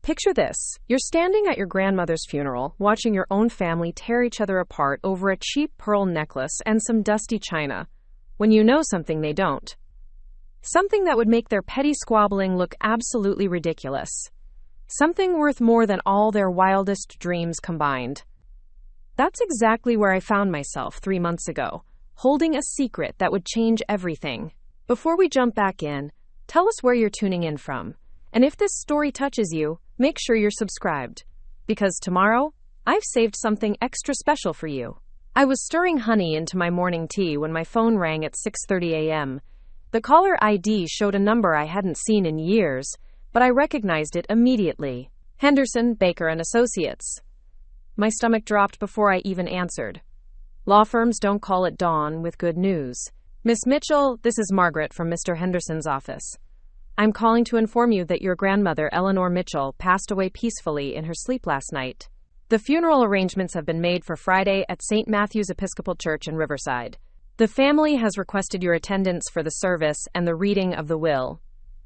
Picture this. You're standing at your grandmother's funeral, watching your own family tear each other apart over a cheap pearl necklace and some dusty china, when you know something they don't. Something that would make their petty squabbling look absolutely ridiculous. Something worth more than all their wildest dreams combined. That's exactly where I found myself 3 months ago, holding a secret that would change everything. Before we jump back in, tell us where you're tuning in from. And if this story touches you, make sure you're subscribed. Because tomorrow, I've saved something extra special for you. I was stirring honey into my morning tea when my phone rang at 6:30 a.m. The caller ID showed a number I hadn't seen in years, but I recognized it immediately. Henderson, Baker and Associates. My stomach dropped before I even answered. Law firms don't call at dawn with good news. Miss Mitchell, this is Margaret from Mr. Henderson's office. I'm calling to inform you that your grandmother, Eleanor Mitchell, passed away peacefully in her sleep last night. The funeral arrangements have been made for Friday at St. Matthew's Episcopal Church in Riverside. The family has requested your attendance for the service and the reading of the will.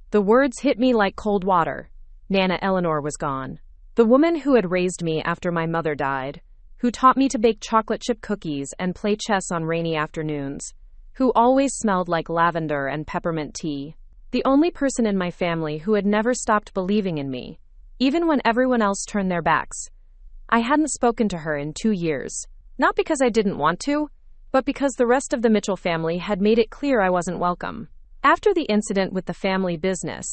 The words hit me like cold water. Nana Eleanor was gone. The woman who had raised me after my mother died, who taught me to bake chocolate chip cookies and play chess on rainy afternoons, who always smelled like lavender and peppermint tea. The only person in my family who had never stopped believing in me, even when everyone else turned their backs. I hadn't spoken to her in 2 years. Not because I didn't want to, but because the rest of the Mitchell family had made it clear I wasn't welcome. After the incident with the family business,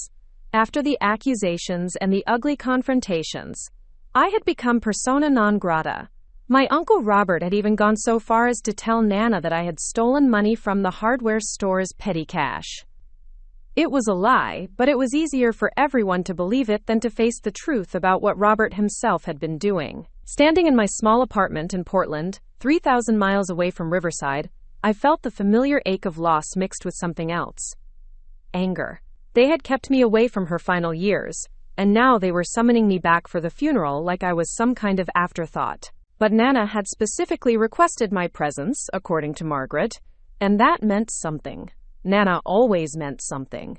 after the accusations and the ugly confrontations, I had become persona non grata. My Uncle Robert had even gone so far as to tell Nana that I had stolen money from the hardware store's petty cash. It was a lie, but it was easier for everyone to believe it than to face the truth about what Robert himself had been doing. Standing in my small apartment in Portland, 3,000 miles away from Riverside, I felt the familiar ache of loss mixed with something else. Anger. They had kept me away from her final years, and now they were summoning me back for the funeral like I was some kind of afterthought. But Nana had specifically requested my presence, according to Margaret, and that meant something. Nana always meant something.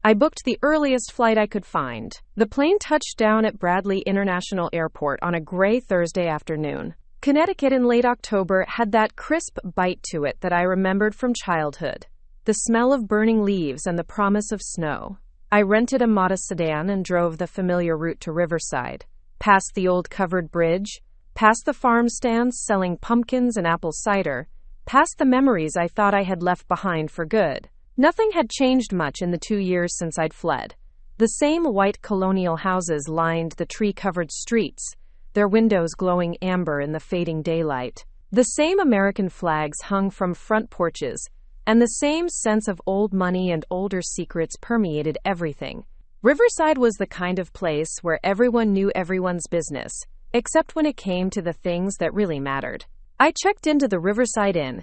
I booked the earliest flight I could find. The plane touched down at Bradley International Airport on a gray Thursday afternoon. Connecticut in late October had that crisp bite to it that I remembered from childhood. The smell of burning leaves and the promise of snow. I rented a modest sedan and drove the familiar route to Riverside, past the old covered bridge, past the farm stands selling pumpkins and apple cider, past the memories I thought I had left behind for good. Nothing had changed much in the 2 years since I'd fled. The same white colonial houses lined the tree-covered streets, their windows glowing amber in the fading daylight. The same American flags hung from front porches, and the same sense of old money and older secrets permeated everything. Riverside was the kind of place where everyone knew everyone's business, except when it came to the things that really mattered. I checked into the Riverside Inn,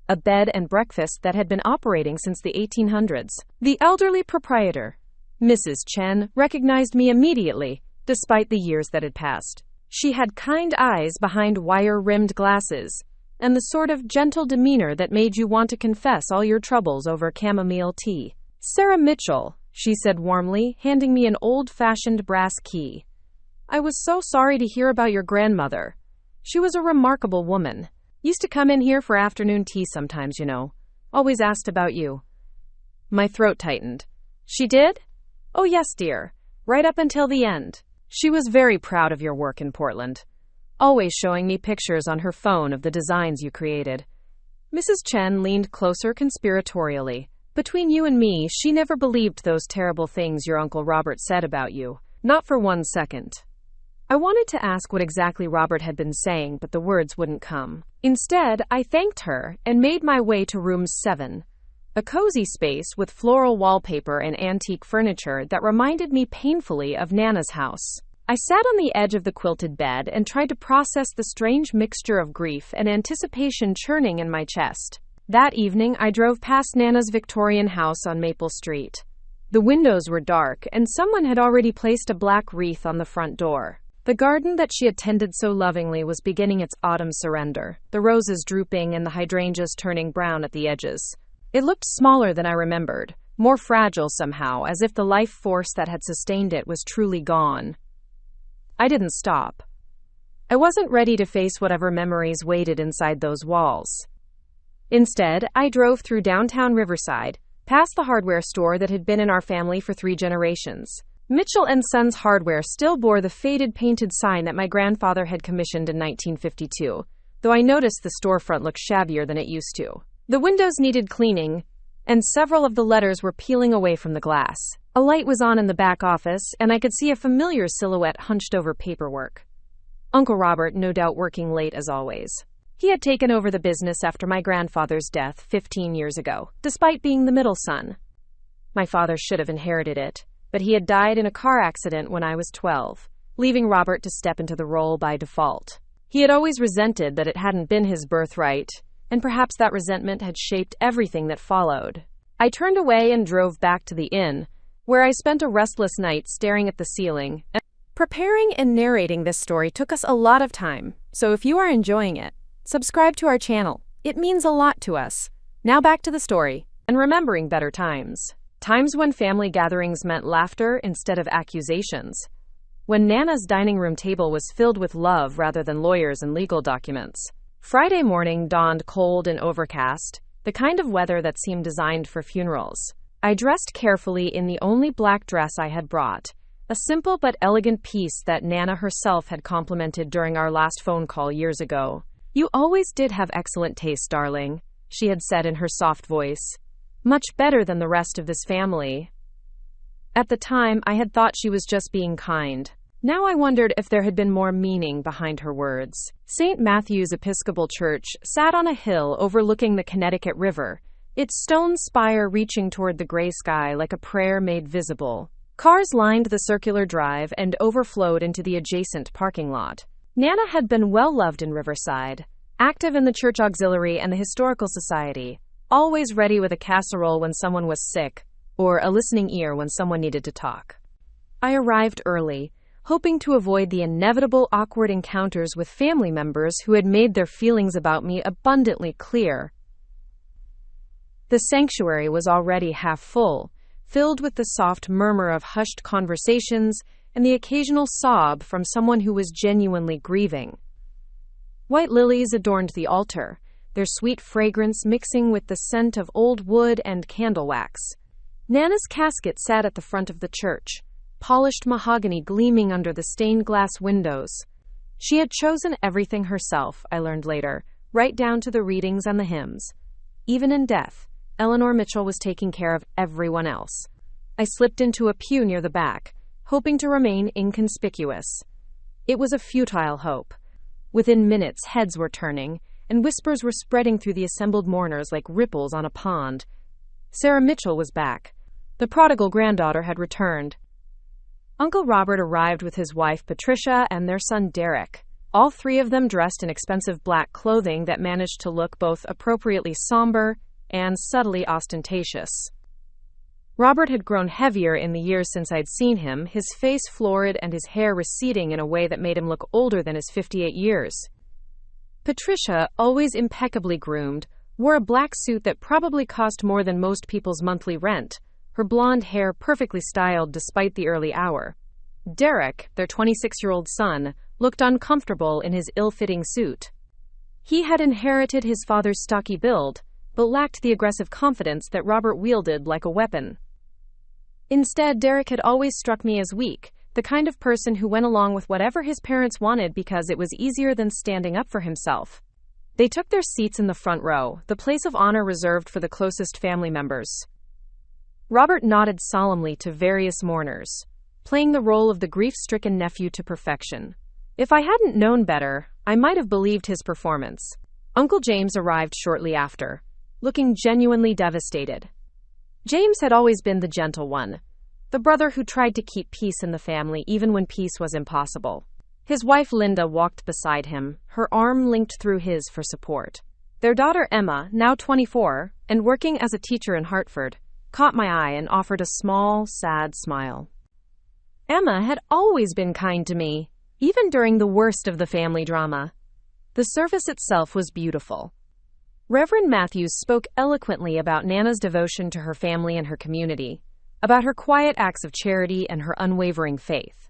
a bed and breakfast that had been operating since the 1800s. The elderly proprietor, Mrs. Chen, recognized me immediately, despite the years that had passed. She had kind eyes behind wire-rimmed glasses, and the sort of gentle demeanor that made you want to confess all your troubles over chamomile tea. "Sarah Mitchell," she said warmly, handing me an old-fashioned brass key. "I was so sorry to hear about your grandmother. She was a remarkable woman. Used to come in here for afternoon tea sometimes, you know. Always asked about you." My throat tightened. "She did?" "Oh yes, dear. Right up until the end. She was very proud of your work in Portland. Always showing me pictures on her phone of the designs you created." Mrs. Chen leaned closer conspiratorially. "Between you and me, she never believed those terrible things your Uncle Robert said about you. Not for 1 second." I wanted to ask what exactly Robert had been saying, but the words wouldn't come. Instead, I thanked her and made my way to room 7, a cozy space with floral wallpaper and antique furniture that reminded me painfully of Nana's house. I sat on the edge of the quilted bed and tried to process the strange mixture of grief and anticipation churning in my chest. That evening, I drove past Nana's Victorian house on Maple Street. The windows were dark, and someone had already placed a black wreath on the front door. The garden that she had tended so lovingly was beginning its autumn surrender, the roses drooping and the hydrangeas turning brown at the edges. It looked smaller than I remembered, more fragile somehow, as if the life force that had sustained it was truly gone. I didn't stop. I wasn't ready to face whatever memories waited inside those walls. Instead, I drove through downtown Riverside, past the hardware store that had been in our family for 3 generations. Mitchell & Sons Hardware still bore the faded painted sign that my grandfather had commissioned in 1952, though I noticed the storefront looked shabbier than it used to. The windows needed cleaning, and several of the letters were peeling away from the glass. A light was on in the back office, and I could see a familiar silhouette hunched over paperwork. Uncle Robert, no doubt working late as always. He had taken over the business after my grandfather's death 15 years ago, despite being the middle son. My father should have inherited it, but he had died in a car accident when I was 12, leaving Robert to step into the role by default. He had always resented that it hadn't been his birthright, and perhaps that resentment had shaped everything that followed. I turned away and drove back to the inn, where I spent a restless night staring at the ceiling. Preparing and narrating this story took us a lot of time, so if you are enjoying it, subscribe to our channel. It means a lot to us. Now back to the story, and remembering better times. Times when family gatherings meant laughter instead of accusations. When Nana's dining room table was filled with love rather than lawyers and legal documents. Friday morning dawned cold and overcast, the kind of weather that seemed designed for funerals. I dressed carefully in the only black dress I had brought, a simple but elegant piece that Nana herself had complimented during our last phone call years ago. "You always did have excellent taste, darling," she had said in her soft voice. "Much better than the rest of this family." At the time, I had thought she was just being kind. Now I wondered if there had been more meaning behind her words. St. Matthew's Episcopal Church sat on a hill overlooking the Connecticut River, its stone spire reaching toward the gray sky like a prayer made visible. Cars lined the circular drive and overflowed into the adjacent parking lot. Nana had been well loved in Riverside, active in the church auxiliary and the historical society, always ready with a casserole when someone was sick, or a listening ear when someone needed to talk. I arrived early, hoping to avoid the inevitable awkward encounters with family members who had made their feelings about me abundantly clear. The sanctuary was already half full, filled with the soft murmur of hushed conversations and the occasional sob from someone who was genuinely grieving. White lilies adorned the altar, their sweet fragrance mixing with the scent of old wood and candle wax. Nana's casket sat at the front of the church, polished mahogany gleaming under the stained glass windows. She had chosen everything herself, I learned later, right down to the readings and the hymns. Even in death, Eleanor Mitchell was taking care of everyone else. I slipped into a pew near the back, hoping to remain inconspicuous. It was a futile hope. Within minutes, heads were turning, and whispers were spreading through the assembled mourners like ripples on a pond. Sarah Mitchell was back. The prodigal granddaughter had returned. Uncle Robert arrived with his wife Patricia and their son Derek, all 3 of them dressed in expensive black clothing that managed to look both appropriately somber and subtly ostentatious. Robert had grown heavier in the years since I'd seen him, his face florid and his hair receding in a way that made him look older than his 58 years. Patricia, always impeccably groomed, wore a black suit that probably cost more than most people's monthly rent, her blonde hair perfectly styled despite the early hour. Derek, their 26-year-old son, looked uncomfortable in his ill-fitting suit. He had inherited his father's stocky build, but lacked the aggressive confidence that Robert wielded like a weapon. Instead, Derek had always struck me as weak, the kind of person who went along with whatever his parents wanted because it was easier than standing up for himself. They took their seats in the front row, the place of honor reserved for the closest family members. Robert nodded solemnly to various mourners, playing the role of the grief-stricken nephew to perfection. If I hadn't known better, I might have believed his performance. Uncle James arrived shortly after, looking genuinely devastated. James had always been the gentle one, the brother who tried to keep peace in the family even when peace was impossible. His wife Linda walked beside him, her arm linked through his for support. Their daughter Emma, now 24, and working as a teacher in Hartford, caught my eye and offered a small, sad smile. Emma had always been kind to me, even during the worst of the family drama. The service itself was beautiful. Reverend Matthews spoke eloquently about Nana's devotion to her family and her community, about her quiet acts of charity and her unwavering faith.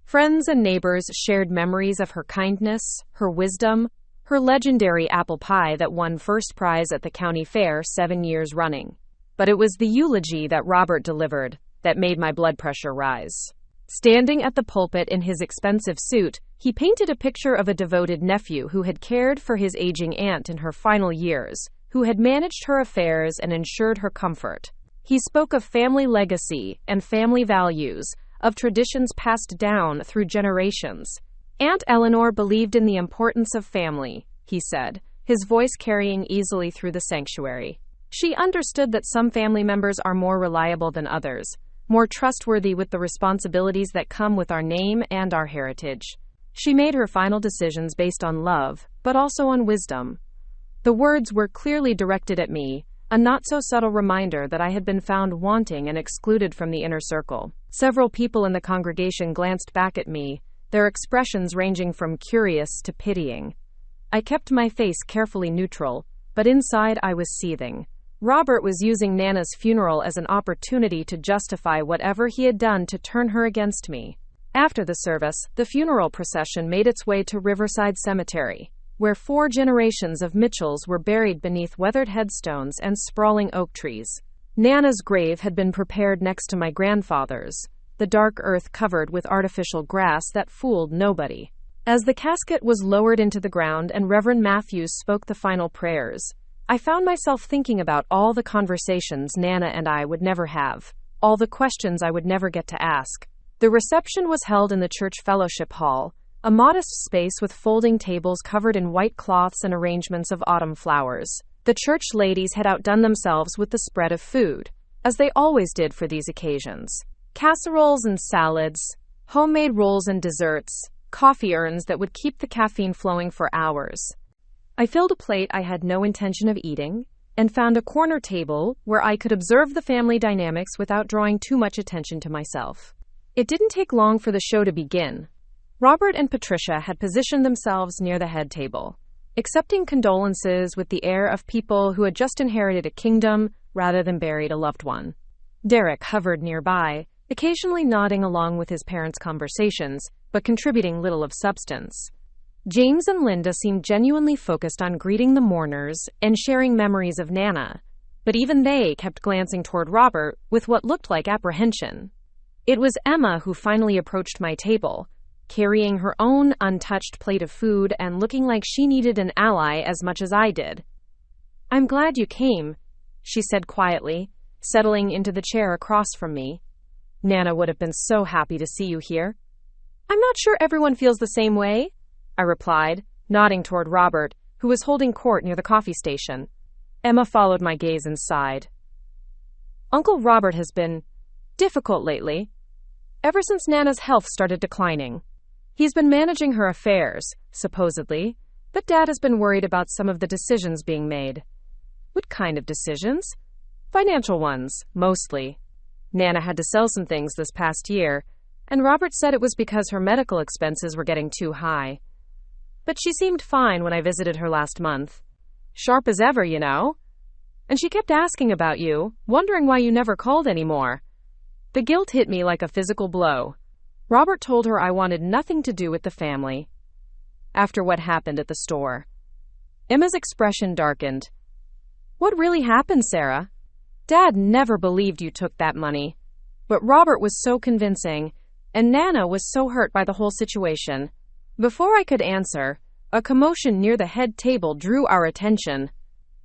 Friends and neighbors shared memories of her kindness, her wisdom, her legendary apple pie that won first prize at the county fair 7 years running. But it was the eulogy that Robert delivered that made my blood pressure rise. Standing at the pulpit in his expensive suit, he painted a picture of a devoted nephew who had cared for his aging aunt in her final years, who had managed her affairs and ensured her comfort. He spoke of family legacy and family values, of traditions passed down through generations. Aunt Eleanor believed in the importance of family, he said, his voice carrying easily through the sanctuary. She understood that some family members are more reliable than others, more trustworthy with the responsibilities that come with our name and our heritage. She made her final decisions based on love, but also on wisdom. The words were clearly directed at me, a not-so-subtle reminder that I had been found wanting and excluded from the inner circle. Several people in the congregation glanced back at me, their expressions ranging from curious to pitying. I kept my face carefully neutral, but inside I was seething. Robert was using Nana's funeral as an opportunity to justify whatever he had done to turn her against me. After the service, the funeral procession made its way to Riverside Cemetery, where 4 generations of Mitchells were buried beneath weathered headstones and sprawling oak trees. Nana's grave had been prepared next to my grandfather's, the dark earth covered with artificial grass that fooled nobody. As the casket was lowered into the ground and Reverend Matthews spoke the final prayers, I found myself thinking about all the conversations Nana and I would never have, all the questions I would never get to ask. The reception was held in the church fellowship hall, a modest space with folding tables covered in white cloths and arrangements of autumn flowers. The church ladies had outdone themselves with the spread of food, as they always did for these occasions. Casseroles and salads, homemade rolls and desserts, coffee urns that would keep the caffeine flowing for hours. I filled a plate I had no intention of eating, and found a corner table where I could observe the family dynamics without drawing too much attention to myself. It didn't take long for the show to begin. Robert and Patricia had positioned themselves near the head table, accepting condolences with the air of people who had just inherited a kingdom rather than buried a loved one. Derek hovered nearby, occasionally nodding along with his parents' conversations, but contributing little of substance. James and Linda seemed genuinely focused on greeting the mourners and sharing memories of Nana, but even they kept glancing toward Robert with what looked like apprehension. It was Emma who finally approached my table, carrying her own untouched plate of food and looking like she needed an ally as much as I did. "I'm glad you came," she said quietly, settling into the chair across from me. "Nana would have been so happy to see you here." "I'm not sure everyone feels the same way," I replied, nodding toward Robert, who was holding court near the coffee station. Emma followed my gaze and sighed. "Uncle Robert has been difficult lately, ever since Nana's health started declining. He's been managing her affairs, supposedly, but Dad has been worried about some of the decisions being made." "What kind of decisions?" "Financial ones, mostly. Nana had to sell some things this past year, and Robert said it was because her medical expenses were getting too high. But she seemed fine when I visited her last month. Sharp as ever, you know. And she kept asking about you, wondering why you never called anymore." The guilt hit me like a physical blow. Robert told her I wanted nothing to do with the family. After what happened at the store. Emma's expression darkened. "What really happened, Sarah? Dad never believed you took that money. But Robert was so convincing, and Nana was so hurt by the whole situation." Before I could answer, a commotion near the head table drew our attention.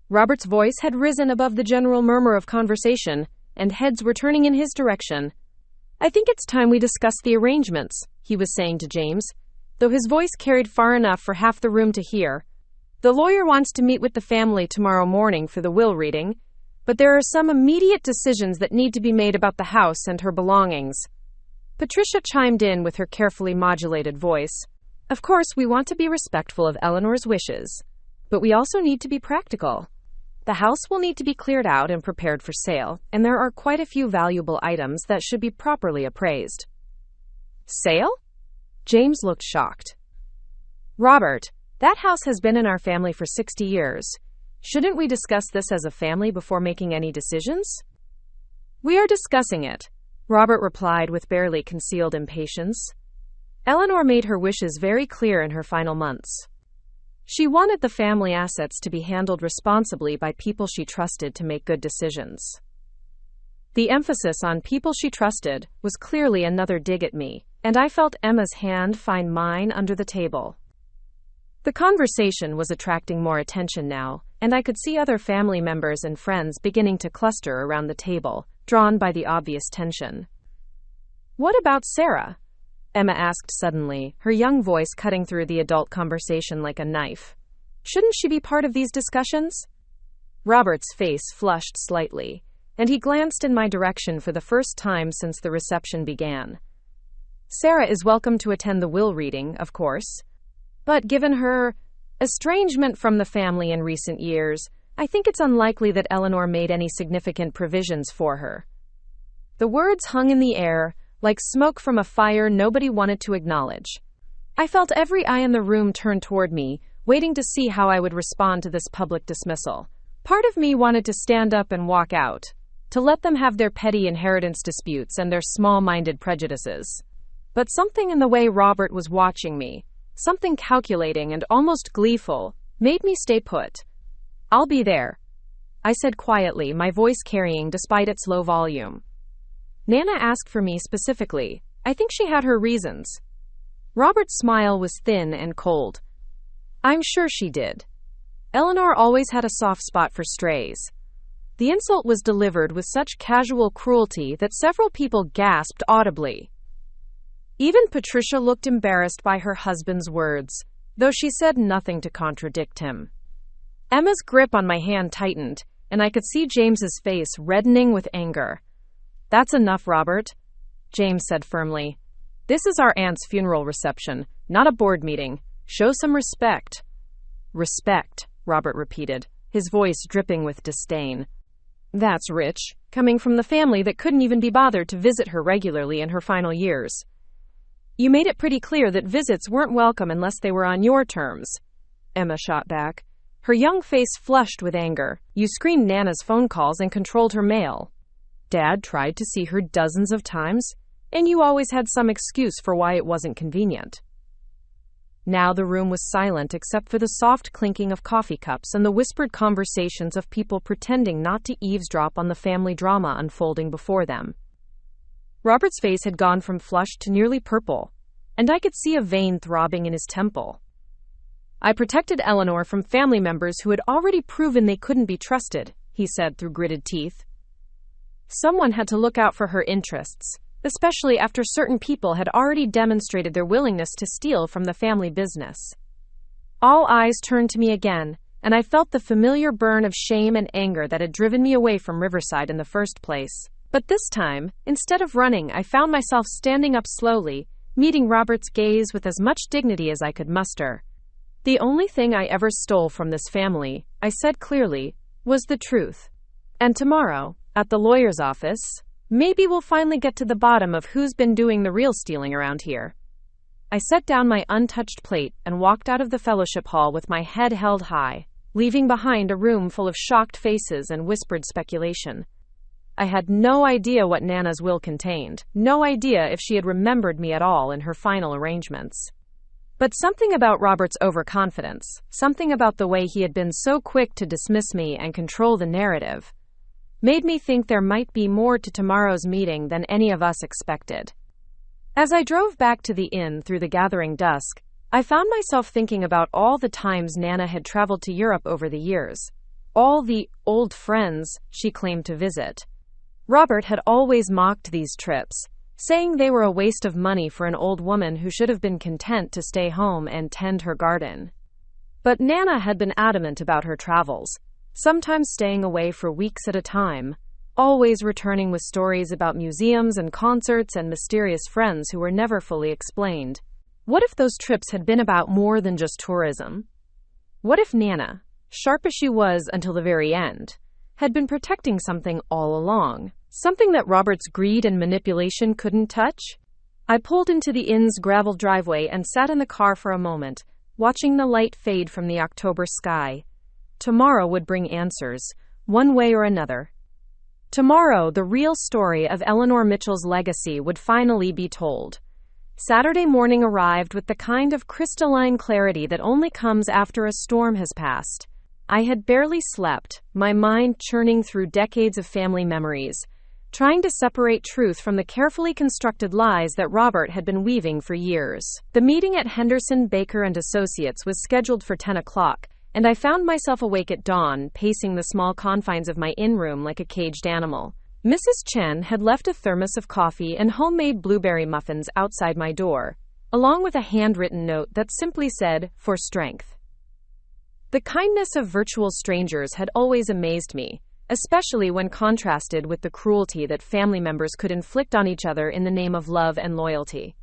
Robert's voice had risen above the general murmur of conversation, and heads were turning in his direction. "I think it's time we discuss the arrangements," he was saying to James, though his voice carried far enough for half the room to hear. "The lawyer wants to meet with the family tomorrow morning for the will reading, but there are some immediate decisions that need to be made about the house and her belongings." Patricia chimed in with her carefully modulated voice. "Of course, we want to be respectful of Eleanor's wishes, but we also need to be practical. The house will need to be cleared out and prepared for sale, and there are quite a few valuable items that should be properly appraised." "Sale?" James looked shocked. "Robert, that house has been in our family for 60 years. Shouldn't we discuss this as a family before making any decisions? We are discussing it, Robert replied with barely concealed impatience. Eleanor made her wishes very clear in her final months. She wanted the family assets to be handled responsibly by people she trusted to make good decisions. The emphasis on people she trusted was clearly another dig at me, and I felt Emma's hand find mine under the table. The conversation was attracting more attention now, and I could see other family members and friends beginning to cluster around the table, drawn by the obvious tension. What about Sarah? Emma asked suddenly, her young voice cutting through the adult conversation like a knife. Shouldn't she be part of these discussions? Robert's face flushed slightly, and he glanced in my direction for the first time since the reception began. Sarah is welcome to attend the will reading, of course. But given her estrangement from the family in recent years, I think it's unlikely that Eleanor made any significant provisions for her. The words hung in the air, like smoke from a fire nobody wanted to acknowledge. I felt every eye in the room turn toward me, waiting to see how I would respond to this public dismissal. Part of me wanted to stand up and walk out, to let them have their petty inheritance disputes and their small-minded prejudices. But something in the way Robert was watching me, something calculating and almost gleeful, made me stay put. I'll be there, I said quietly, my voice carrying despite its low volume. Nana asked for me specifically. I think she had her reasons. Robert's smile was thin and cold. I'm sure she did. Eleanor always had a soft spot for strays. The insult was delivered with such casual cruelty that several people gasped audibly. Even Patricia looked embarrassed by her husband's words, though she said nothing to contradict him. Emma's grip on my hand tightened, and I could see James's face reddening with anger. That's enough, Robert, James said firmly. This is our aunt's funeral reception, not a board meeting. Show some respect. Respect, Robert repeated, his voice dripping with disdain. That's rich, coming from the family that couldn't even be bothered to visit her regularly in her final years. You made it pretty clear that visits weren't welcome unless they were on your terms, Emma shot back. Her young face flushed with anger. You screened Nana's phone calls and controlled her mail. Dad tried to see her dozens of times, and you always had some excuse for why it wasn't convenient. Now the room was silent except for the soft clinking of coffee cups and the whispered conversations of people pretending not to eavesdrop on the family drama unfolding before them. Robert's face had gone from flushed to nearly purple, and I could see a vein throbbing in his temple. I protected Eleanor from family members who had already proven they couldn't be trusted, he said through gritted teeth. Someone had to look out for her interests, especially after certain people had already demonstrated their willingness to steal from the family business. All eyes turned to me again, and I felt the familiar burn of shame and anger that had driven me away from Riverside in the first place. But this time, instead of running, I found myself standing up slowly, meeting Robert's gaze with as much dignity as I could muster. The only thing I ever stole from this family, I said clearly, was the truth. And tomorrow, at the lawyer's office, maybe we'll finally get to the bottom of who's been doing the real stealing around here. I set down my untouched plate and walked out of the fellowship hall with my head held high, leaving behind a room full of shocked faces and whispered speculation. I had no idea what Nana's will contained, no idea if she had remembered me at all in her final arrangements. But something about Robert's overconfidence, something about the way he had been so quick to dismiss me and control the narrative, made me think there might be more to tomorrow's meeting than any of us expected. As I drove back to the inn through the gathering dusk, I found myself thinking about all the times Nana had traveled to Europe over the years, all the old friends she claimed to visit. Robert had always mocked these trips, saying they were a waste of money for an old woman who should have been content to stay home and tend her garden. But Nana had been adamant about her travels, sometimes staying away for weeks at a time, always returning with stories about museums and concerts and mysterious friends who were never fully explained. What if those trips had been about more than just tourism? What if Nana, sharp as she was until the very end, had been protecting something all along, something that Robert's greed and manipulation couldn't touch? I pulled into the inn's gravel driveway and sat in the car for a moment, watching the light fade from the October sky. tomorrow would bring answers, one way or another. Tomorrow, the real story of Eleanor Mitchell's legacy would finally be told. Saturday morning arrived with the kind of crystalline clarity that only comes after a storm has passed. I had barely slept, my mind churning through decades of family memories, trying to separate truth from the carefully constructed lies that Robert had been weaving for years. The meeting at Henderson, Baker and Associates was scheduled for 10 o'clock, and I found myself awake at dawn, pacing the small confines of my in-room like a caged animal. Mrs. Chen had left a thermos of coffee and homemade blueberry muffins outside my door, along with a handwritten note that simply said, "For strength." The kindness of virtual strangers had always amazed me, especially when contrasted with the cruelty that family members could inflict on each other in the name of love and loyalty.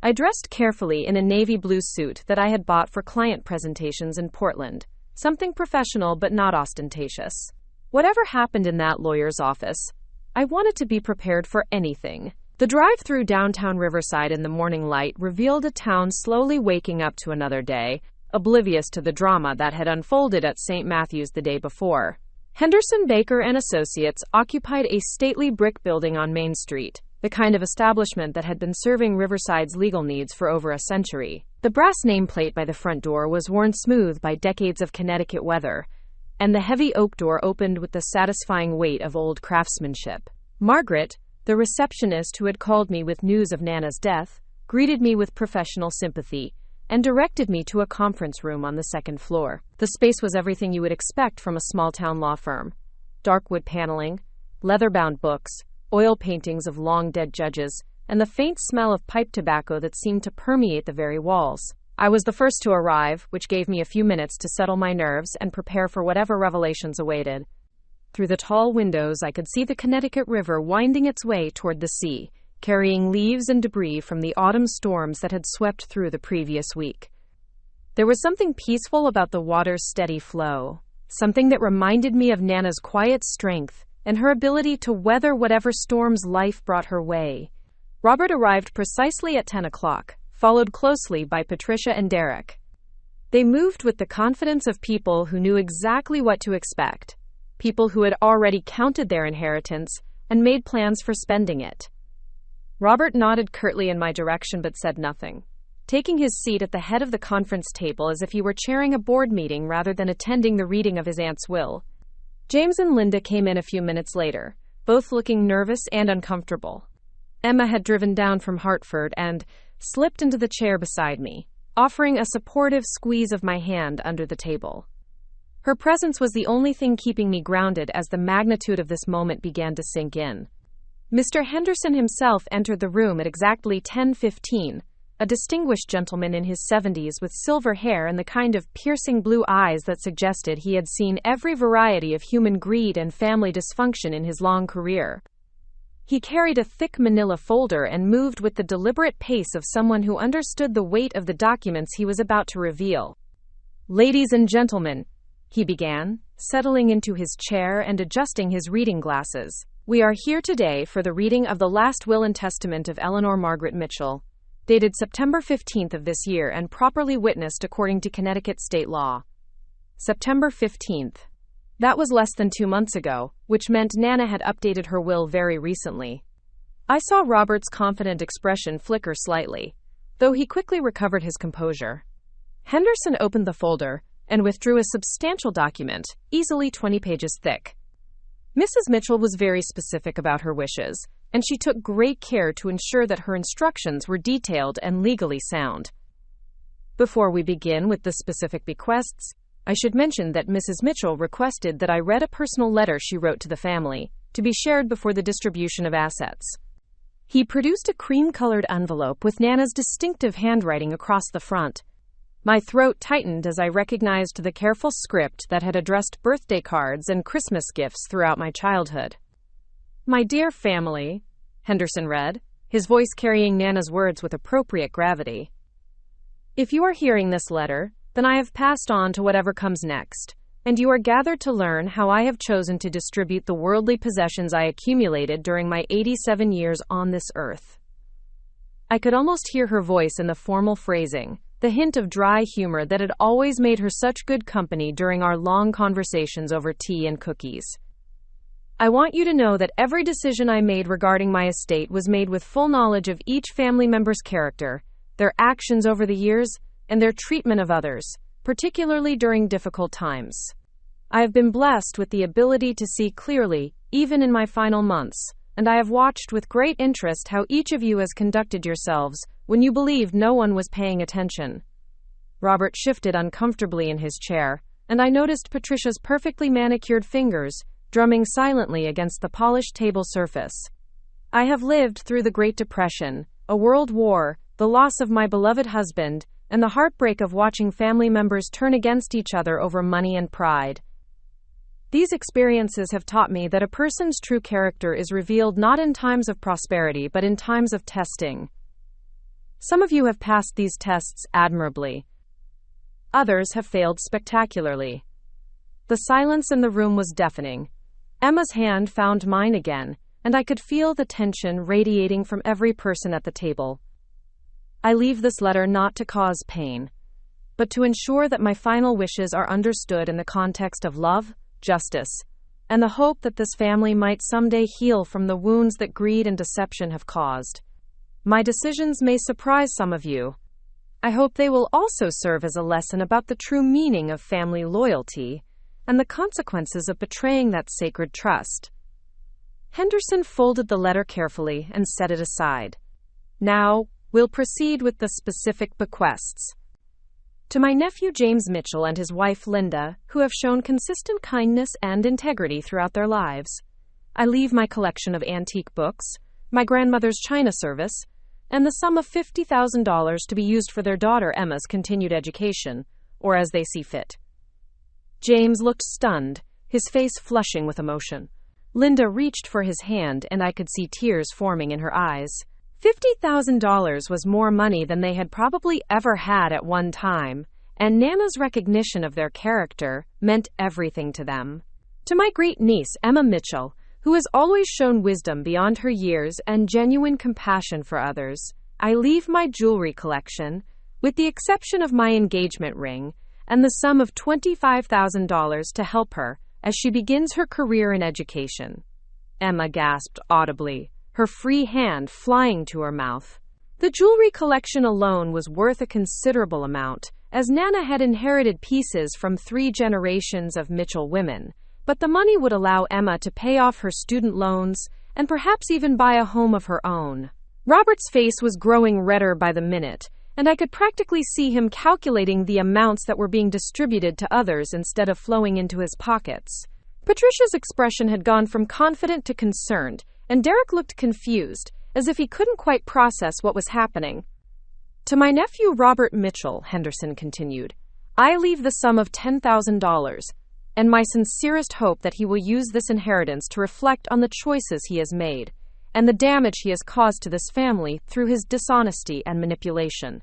I dressed carefully in a navy blue suit that I had bought for client presentations in Portland, something professional but not ostentatious. Whatever happened in that lawyer's office, I wanted to be prepared for anything. The drive through downtown Riverside in the morning light revealed a town slowly waking up to another day, oblivious to the drama that had unfolded at St. Matthew's the day before. Henderson, Baker and Associates occupied a stately brick building on Main Street, the kind of establishment that had been serving Riverside's legal needs for over a century. The brass nameplate by the front door was worn smooth by decades of Connecticut weather, and the heavy oak door opened with the satisfying weight of old craftsmanship. Margaret, the receptionist who had called me with news of Nana's death, greeted me with professional sympathy and directed me to a conference room on the second floor. The space was everything you would expect from a small-town law firm. Dark wood paneling, leather-bound books, oil paintings of long-dead judges, and the faint smell of pipe tobacco that seemed to permeate the very walls. I was the first to arrive, which gave me a few minutes to settle my nerves and prepare for whatever revelations awaited. Through the tall windows, I could see the Connecticut River winding its way toward the sea, carrying leaves and debris from the autumn storms that had swept through the previous week. There was something peaceful about the water's steady flow, something that reminded me of Nana's quiet strength and her ability to weather whatever storms life brought her way. Robert arrived precisely at 10 o'clock, followed closely by Patricia and Derek. They moved with the confidence of people who knew exactly what to expect, people who had already counted their inheritance and made plans for spending it. Robert nodded curtly in my direction but said nothing, taking his seat at the head of the conference table as if he were chairing a board meeting rather than attending the reading of his aunt's will. James and Linda came in a few minutes later, both looking nervous and uncomfortable. Emma had driven down from Hartford and slipped into the chair beside me, offering a supportive squeeze of my hand under the table. Her presence was the only thing keeping me grounded as the magnitude of this moment began to sink in. Mr. Henderson himself entered the room at exactly 10:15, a distinguished gentleman in his 70s with silver hair and the kind of piercing blue eyes that suggested he had seen every variety of human greed and family dysfunction in his long career. He carried a thick manila folder and moved with the deliberate pace of someone who understood the weight of the documents he was about to reveal. "Ladies and gentlemen," he began, settling into his chair and adjusting his reading glasses. "We are here today for the reading of the last will and testament of Eleanor Margaret Mitchell, dated September 15th of this year and properly witnessed according to Connecticut state law." September 15th. That was less than 2 months ago, which meant Nana had updated her will very recently. I saw Robert's confident expression flicker slightly, though he quickly recovered his composure. Henderson opened the folder and withdrew a substantial document, easily 20 pages thick. Mrs. Mitchell was very specific about her wishes, and she took great care to ensure that her instructions were detailed and legally sound. Before we begin with the specific bequests, I should mention that Mrs. Mitchell requested that I read a personal letter she wrote to the family, to be shared before the distribution of assets. He produced a cream-colored envelope with Nana's distinctive handwriting across the front. My throat tightened as I recognized the careful script that had addressed birthday cards and Christmas gifts throughout my childhood. "My dear family," Henderson read, his voice carrying Nana's words with appropriate gravity. "If you are hearing this letter, then I have passed on to whatever comes next, and you are gathered to learn how I have chosen to distribute the worldly possessions I accumulated during my 87 years on this earth." I could almost hear her voice in the formal phrasing, the hint of dry humor that had always made her such good company during our long conversations over tea and cookies. I want you to know that every decision I made regarding my estate was made with full knowledge of each family member's character, their actions over the years, and their treatment of others, particularly during difficult times. I have been blessed with the ability to see clearly, even in my final months, and I have watched with great interest how each of you has conducted yourselves when you believed no one was paying attention. Robert shifted uncomfortably in his chair, and I noticed Patricia's perfectly manicured fingers drumming silently against the polished table surface. I have lived through the Great Depression, a world war, the loss of my beloved husband, and the heartbreak of watching family members turn against each other over money and pride. These experiences have taught me that a person's true character is revealed not in times of prosperity but in times of testing. Some of you have passed these tests admirably. Others have failed spectacularly. The silence in the room was deafening. Emma's hand found mine again, and I could feel the tension radiating from every person at the table. I leave this letter not to cause pain, but to ensure that my final wishes are understood in the context of love, justice, and the hope that this family might someday heal from the wounds that greed and deception have caused. My decisions may surprise some of you. I hope they will also serve as a lesson about the true meaning of family loyalty and the consequences of betraying that sacred trust. Henderson folded the letter carefully and set it aside. Now, we'll proceed with the specific bequests. To my nephew James Mitchell and his wife Linda, who have shown consistent kindness and integrity throughout their lives, I leave my collection of antique books, my grandmother's china service, and the sum of $50,000 to be used for their daughter Emma's continued education, or as they see fit. James looked stunned, his face flushing with emotion. Linda reached for his hand, and I could see tears forming in her eyes. $50,000 was more money than they had probably ever had at one time, and Nana's recognition of their character meant everything to them. To my great-niece, Emma Mitchell, who has always shown wisdom beyond her years and genuine compassion for others, I leave my jewelry collection, with the exception of my engagement ring, and the sum of $25,000 to help her as she begins her career in education. Emma gasped audibly, her free hand flying to her mouth. The jewelry collection alone was worth a considerable amount, as Nana had inherited pieces from 3 generations of Mitchell women, but the money would allow Emma to pay off her student loans and perhaps even buy a home of her own. Robert's face was growing redder by the minute, and I could practically see him calculating the amounts that were being distributed to others instead of flowing into his pockets. Patricia's expression had gone from confident to concerned, and Derek looked confused, as if he couldn't quite process what was happening. To my nephew Robert Mitchell, Henderson continued, I leave the sum of $10,000, and my sincerest hope that he will use this inheritance to reflect on the choices he has made, and the damage he has caused to this family through his dishonesty and manipulation.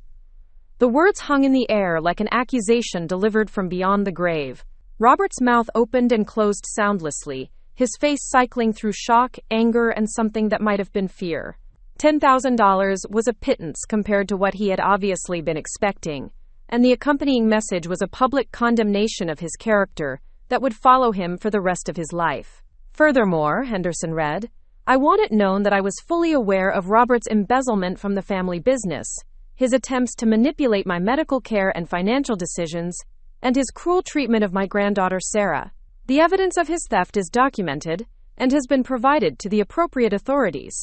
The words hung in the air like an accusation delivered from beyond the grave. Robert's mouth opened and closed soundlessly, his face cycling through shock, anger, and something that might have been fear. $10,000 was a pittance compared to what he had obviously been expecting, and the accompanying message was a public condemnation of his character that would follow him for the rest of his life. Furthermore, Henderson read, I want it known that I was fully aware of Robert's embezzlement from the family business, his attempts to manipulate my medical care and financial decisions, and his cruel treatment of my granddaughter Sarah. The evidence of his theft is documented and has been provided to the appropriate authorities.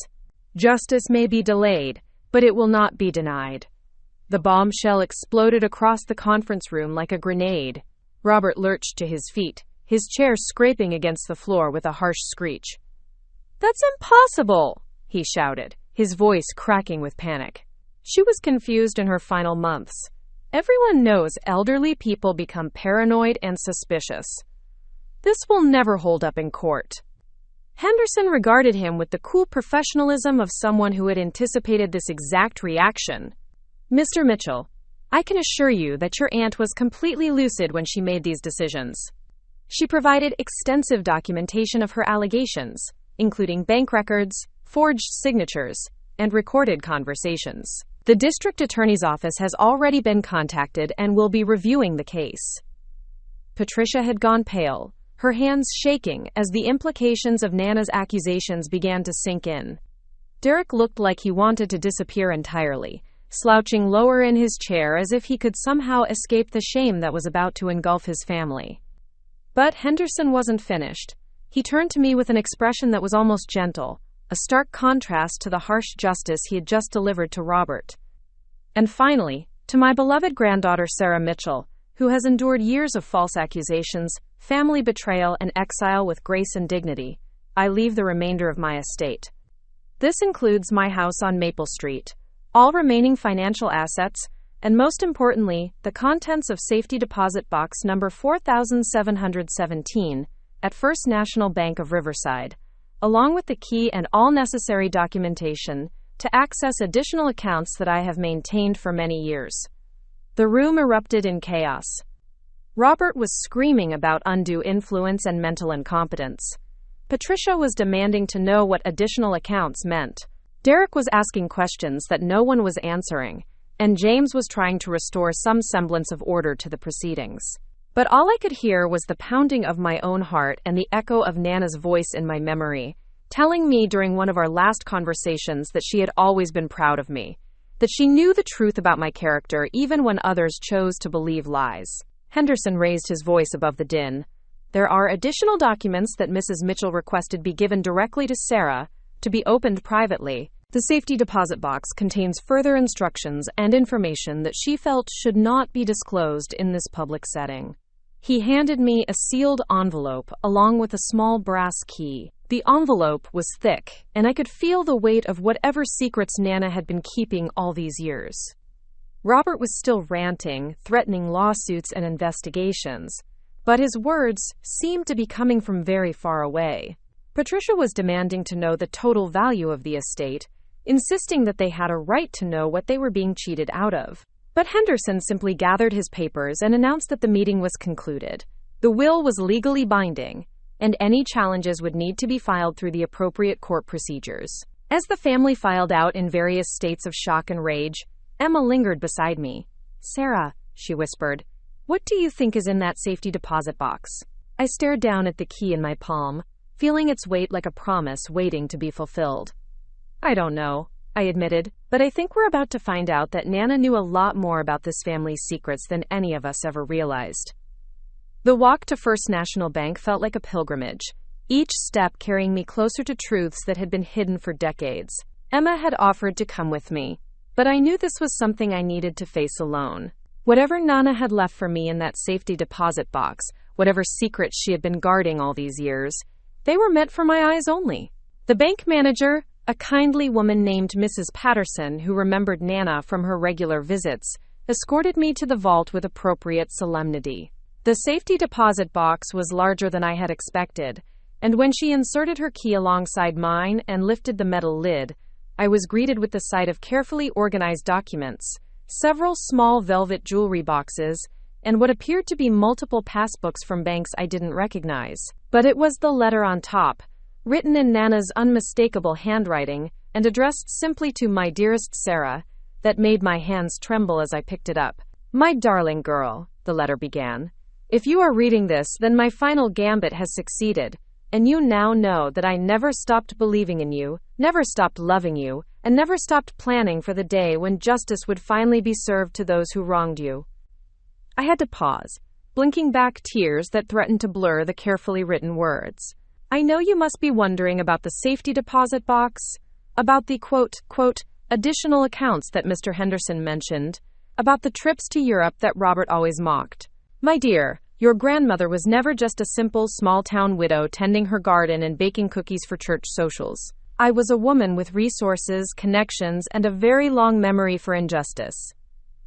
Justice may be delayed, but it will not be denied. The bombshell exploded across the conference room like a grenade. Robert lurched to his feet, his chair scraping against the floor with a harsh screech. That's impossible, he shouted, his voice cracking with panic. She was confused in her final months. Everyone knows elderly people become paranoid and suspicious. This will never hold up in court. Henderson regarded him with the cool professionalism of someone who had anticipated this exact reaction. Mr. Mitchell, I can assure you that your aunt was completely lucid when she made these decisions. She provided extensive documentation of her allegations, including bank records, forged signatures, and recorded conversations. The district attorney's office has already been contacted and will be reviewing the case." Patricia had gone pale, her hands shaking as the implications of Nana's accusations began to sink in. Derek looked like he wanted to disappear entirely, slouching lower in his chair as if he could somehow escape the shame that was about to engulf his family. But Henderson wasn't finished. He turned to me with an expression that was almost gentle, a stark contrast to the harsh justice he had just delivered to Robert. "And finally, to my beloved granddaughter Sarah Mitchell, who has endured years of false accusations, family betrayal, and exile with grace and dignity, I leave the remainder of my estate. This includes my house on Maple Street, all remaining financial assets, and most importantly, the contents of safety deposit box number 4717 at First National Bank of Riverside, along with the key and all necessary documentation to access additional accounts that I have maintained for many years." The room erupted in chaos. Robert was screaming about undue influence and mental incompetence. Patricia was demanding to know what additional accounts meant. Derek was asking questions that no one was answering, and James was trying to restore some semblance of order to the proceedings. But all I could hear was the pounding of my own heart and the echo of Nana's voice in my memory, telling me during one of our last conversations that she had always been proud of me, that she knew the truth about my character even when others chose to believe lies. Henderson raised his voice above the din. "There are additional documents that Mrs. Mitchell requested be given directly to Sarah, to be opened privately. The safety deposit box contains further instructions and information that she felt should not be disclosed in this public setting." He handed me a sealed envelope along with a small brass key. The envelope was thick, and I could feel the weight of whatever secrets Nana had been keeping all these years. Robert was still ranting, threatening lawsuits and investigations, but his words seemed to be coming from very far away. Patricia was demanding to know the total value of the estate, insisting that they had a right to know what they were being cheated out of. But Henderson simply gathered his papers and announced that the meeting was concluded. The will was legally binding, and any challenges would need to be filed through the appropriate court procedures. As the family filed out in various states of shock and rage, Emma lingered beside me. "Sarah," she whispered, "what do you think is in that safety deposit box?" I stared down at the key in my palm, feeling its weight like a promise waiting to be fulfilled. "I don't know," I admitted, "but I think we're about to find out that Nana knew a lot more about this family's secrets than any of us ever realized." The walk to First National Bank felt like a pilgrimage, each step carrying me closer to truths that had been hidden for decades. Emma had offered to come with me, but I knew this was something I needed to face alone. Whatever Nana had left for me in that safety deposit box, whatever secrets she had been guarding all these years, they were meant for my eyes only. The bank manager, a kindly woman named Mrs. Patterson who remembered Nana from her regular visits, escorted me to the vault with appropriate solemnity. The safety deposit box was larger than I had expected, and when she inserted her key alongside mine and lifted the metal lid, I was greeted with the sight of carefully organized documents, several small velvet jewelry boxes, and what appeared to be multiple passbooks from banks I didn't recognize. But it was the letter on top, written in Nana's unmistakable handwriting and addressed simply to "My dearest Sarah," that made my hands tremble as I picked it up. "My darling girl," the letter began, "if you are reading this, then my final gambit has succeeded, and you now know that I never stopped believing in you, never stopped loving you, and never stopped planning for the day when justice would finally be served to those who wronged you." I had to pause, blinking back tears that threatened to blur the carefully written words. "I know you must be wondering about the safety deposit box, about the quote, additional accounts that Mr. Henderson mentioned, about the trips to Europe that Robert always mocked. My dear, your grandmother was never just a simple small-town widow tending her garden and baking cookies for church socials. I was a woman with resources, connections, and a very long memory for injustice."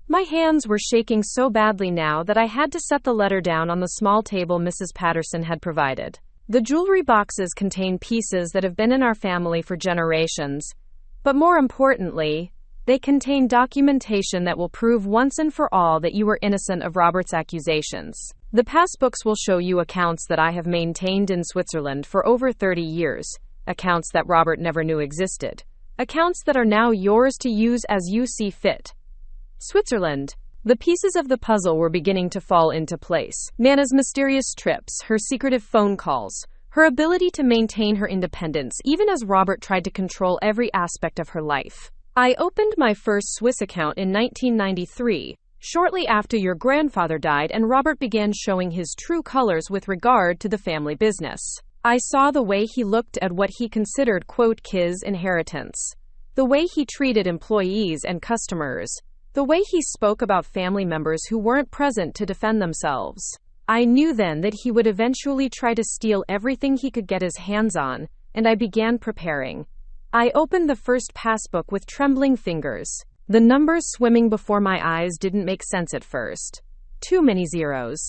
My hands were shaking so badly now that I had to set the letter down on the small table Mrs. Patterson had provided. The jewelry boxes contain pieces that have been in our family for generations, but more importantly, they contain documentation that will prove once and for all that you were innocent of Robert's accusations. The passbooks will show you accounts that I have maintained in Switzerland for over 30 years, accounts that Robert never knew existed. Accounts that are now yours to use as you see fit. Switzerland. The pieces of the puzzle were beginning to fall into place. Nana's mysterious trips, her secretive phone calls, her ability to maintain her independence, even as Robert tried to control every aspect of her life. I opened my first Swiss account in 1993, shortly after your grandfather died, and Robert began showing his true colors with regard to the family business. I saw the way he looked at what he considered, quote, his inheritance. The way he treated employees and customers. The way he spoke about family members who weren't present to defend themselves. I knew then that he would eventually try to steal everything he could get his hands on, and I began preparing. I opened the first passbook with trembling fingers. The numbers swimming before my eyes didn't make sense at first. Too many zeros.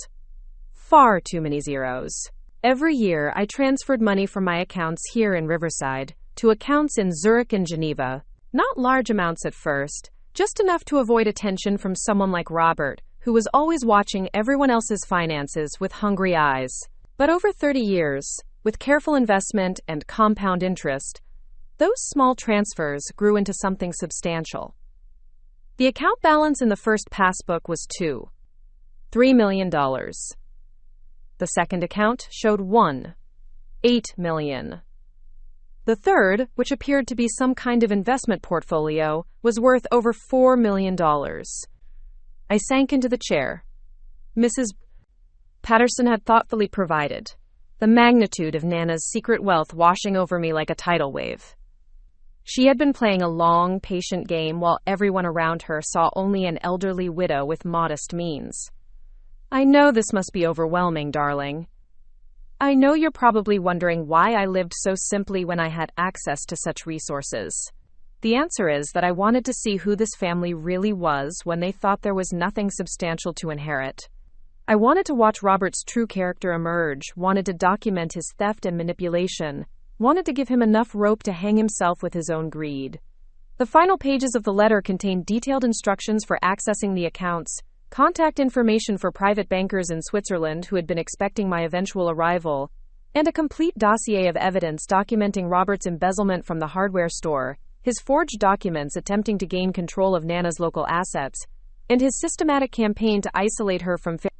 Far too many zeros. Every year, I transferred money from my accounts here in Riverside to accounts in Zurich and Geneva. Not large amounts at first, just enough to avoid attention from someone like Robert, who was always watching everyone else's finances with hungry eyes. But over 30 years, with careful investment and compound interest, those small transfers grew into something substantial. The account balance in the first passbook was $3 million. The second account showed $8 million. The third, which appeared to be some kind of investment portfolio, was worth over $4 million. I sank into the chair. Mrs. Patterson had thoughtfully provided, the magnitude of Nana's secret wealth washing over me like a tidal wave. She had been playing a long, patient game while everyone around her saw only an elderly widow with modest means. I know this must be overwhelming, darling. I know you're probably wondering why I lived so simply when I had access to such resources. The answer is that I wanted to see who this family really was when they thought there was nothing substantial to inherit. I wanted to watch Robert's true character emerge, wanted to document his theft and manipulation, wanted to give him enough rope to hang himself with his own greed. The final pages of the letter contained detailed instructions for accessing the accounts, contact information for private bankers in Switzerland who had been expecting my eventual arrival, and a complete dossier of evidence documenting Robert's embezzlement from the hardware store, his forged documents attempting to gain control of Nana's local assets, and his systematic campaign to isolate her from family.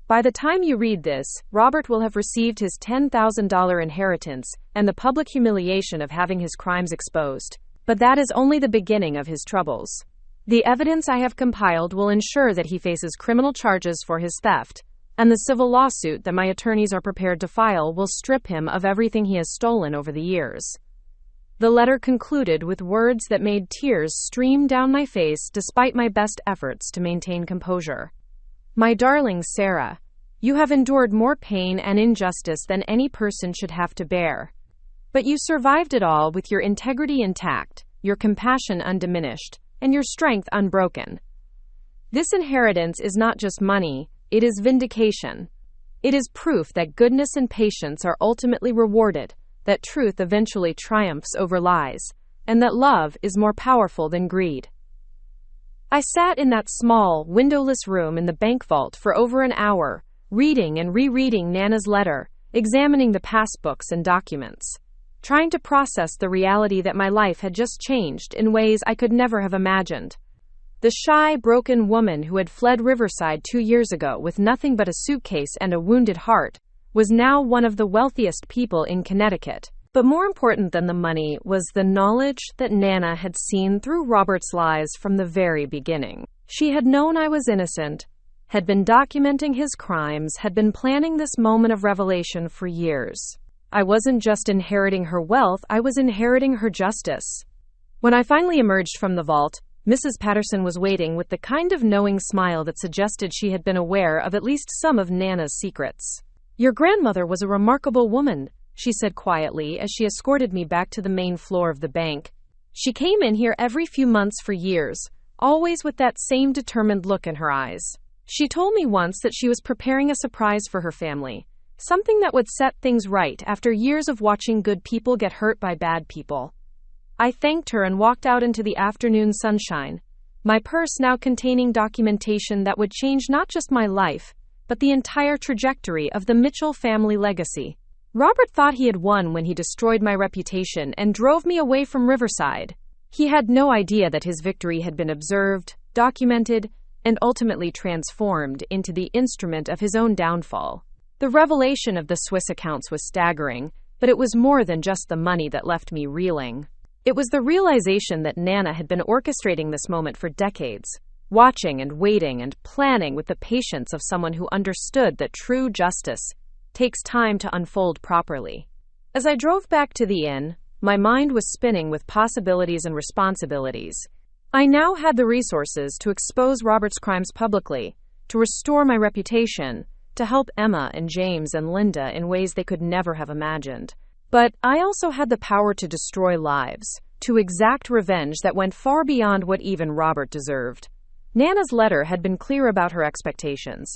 By the time you read this, Robert will have received his $10,000 inheritance and the public humiliation of having his crimes exposed. But that is only the beginning of his troubles. The evidence I have compiled will ensure that he faces criminal charges for his theft, and the civil lawsuit that my attorneys are prepared to file will strip him of everything he has stolen over the years. The letter concluded with words that made tears stream down my face despite my best efforts to maintain composure. My darling Sarah, you have endured more pain and injustice than any person should have to bear. But you survived it all with your integrity intact, your compassion undiminished, and your strength unbroken. This inheritance is not just money, it is vindication. It is proof that goodness and patience are ultimately rewarded, that truth eventually triumphs over lies, and that love is more powerful than greed. I sat in that small, windowless room in the bank vault for over an hour, reading and rereading Nana's letter, examining the passbooks and documents, trying to process the reality that my life had just changed in ways I could never have imagined. The shy, broken woman who had fled Riverside 2 years ago with nothing but a suitcase and a wounded heart was now one of the wealthiest people in Connecticut. But more important than the money was the knowledge that Nana had seen through Robert's lies from the very beginning. She had known I was innocent, had been documenting his crimes, had been planning this moment of revelation for years. I wasn't just inheriting her wealth, I was inheriting her justice. When I finally emerged from the vault, Mrs. Patterson was waiting with the kind of knowing smile that suggested she had been aware of at least some of Nana's secrets. Your grandmother was a remarkable woman, she said quietly as she escorted me back to the main floor of the bank. She came in here every few months for years, always with that same determined look in her eyes. She told me once that she was preparing a surprise for her family, something that would set things right after years of watching good people get hurt by bad people. I thanked her and walked out into the afternoon sunshine, my purse now containing documentation that would change not just my life, but the entire trajectory of the Mitchell family legacy. Robert thought he had won when he destroyed my reputation and drove me away from Riverside. He had no idea that his victory had been observed, documented, and ultimately transformed into the instrument of his own downfall. The revelation of the Swiss accounts was staggering, but it was more than just the money that left me reeling. It was the realization that Nana had been orchestrating this moment for decades, watching and waiting and planning with the patience of someone who understood that true justice takes time to unfold properly. As I drove back to the inn, my mind was spinning with possibilities and responsibilities. I now had the resources to expose Robert's crimes publicly, to restore my reputation, to help Emma and James and Linda in ways they could never have imagined. But I also had the power to destroy lives, to exact revenge that went far beyond what even Robert deserved. Nana's letter had been clear about her expectations.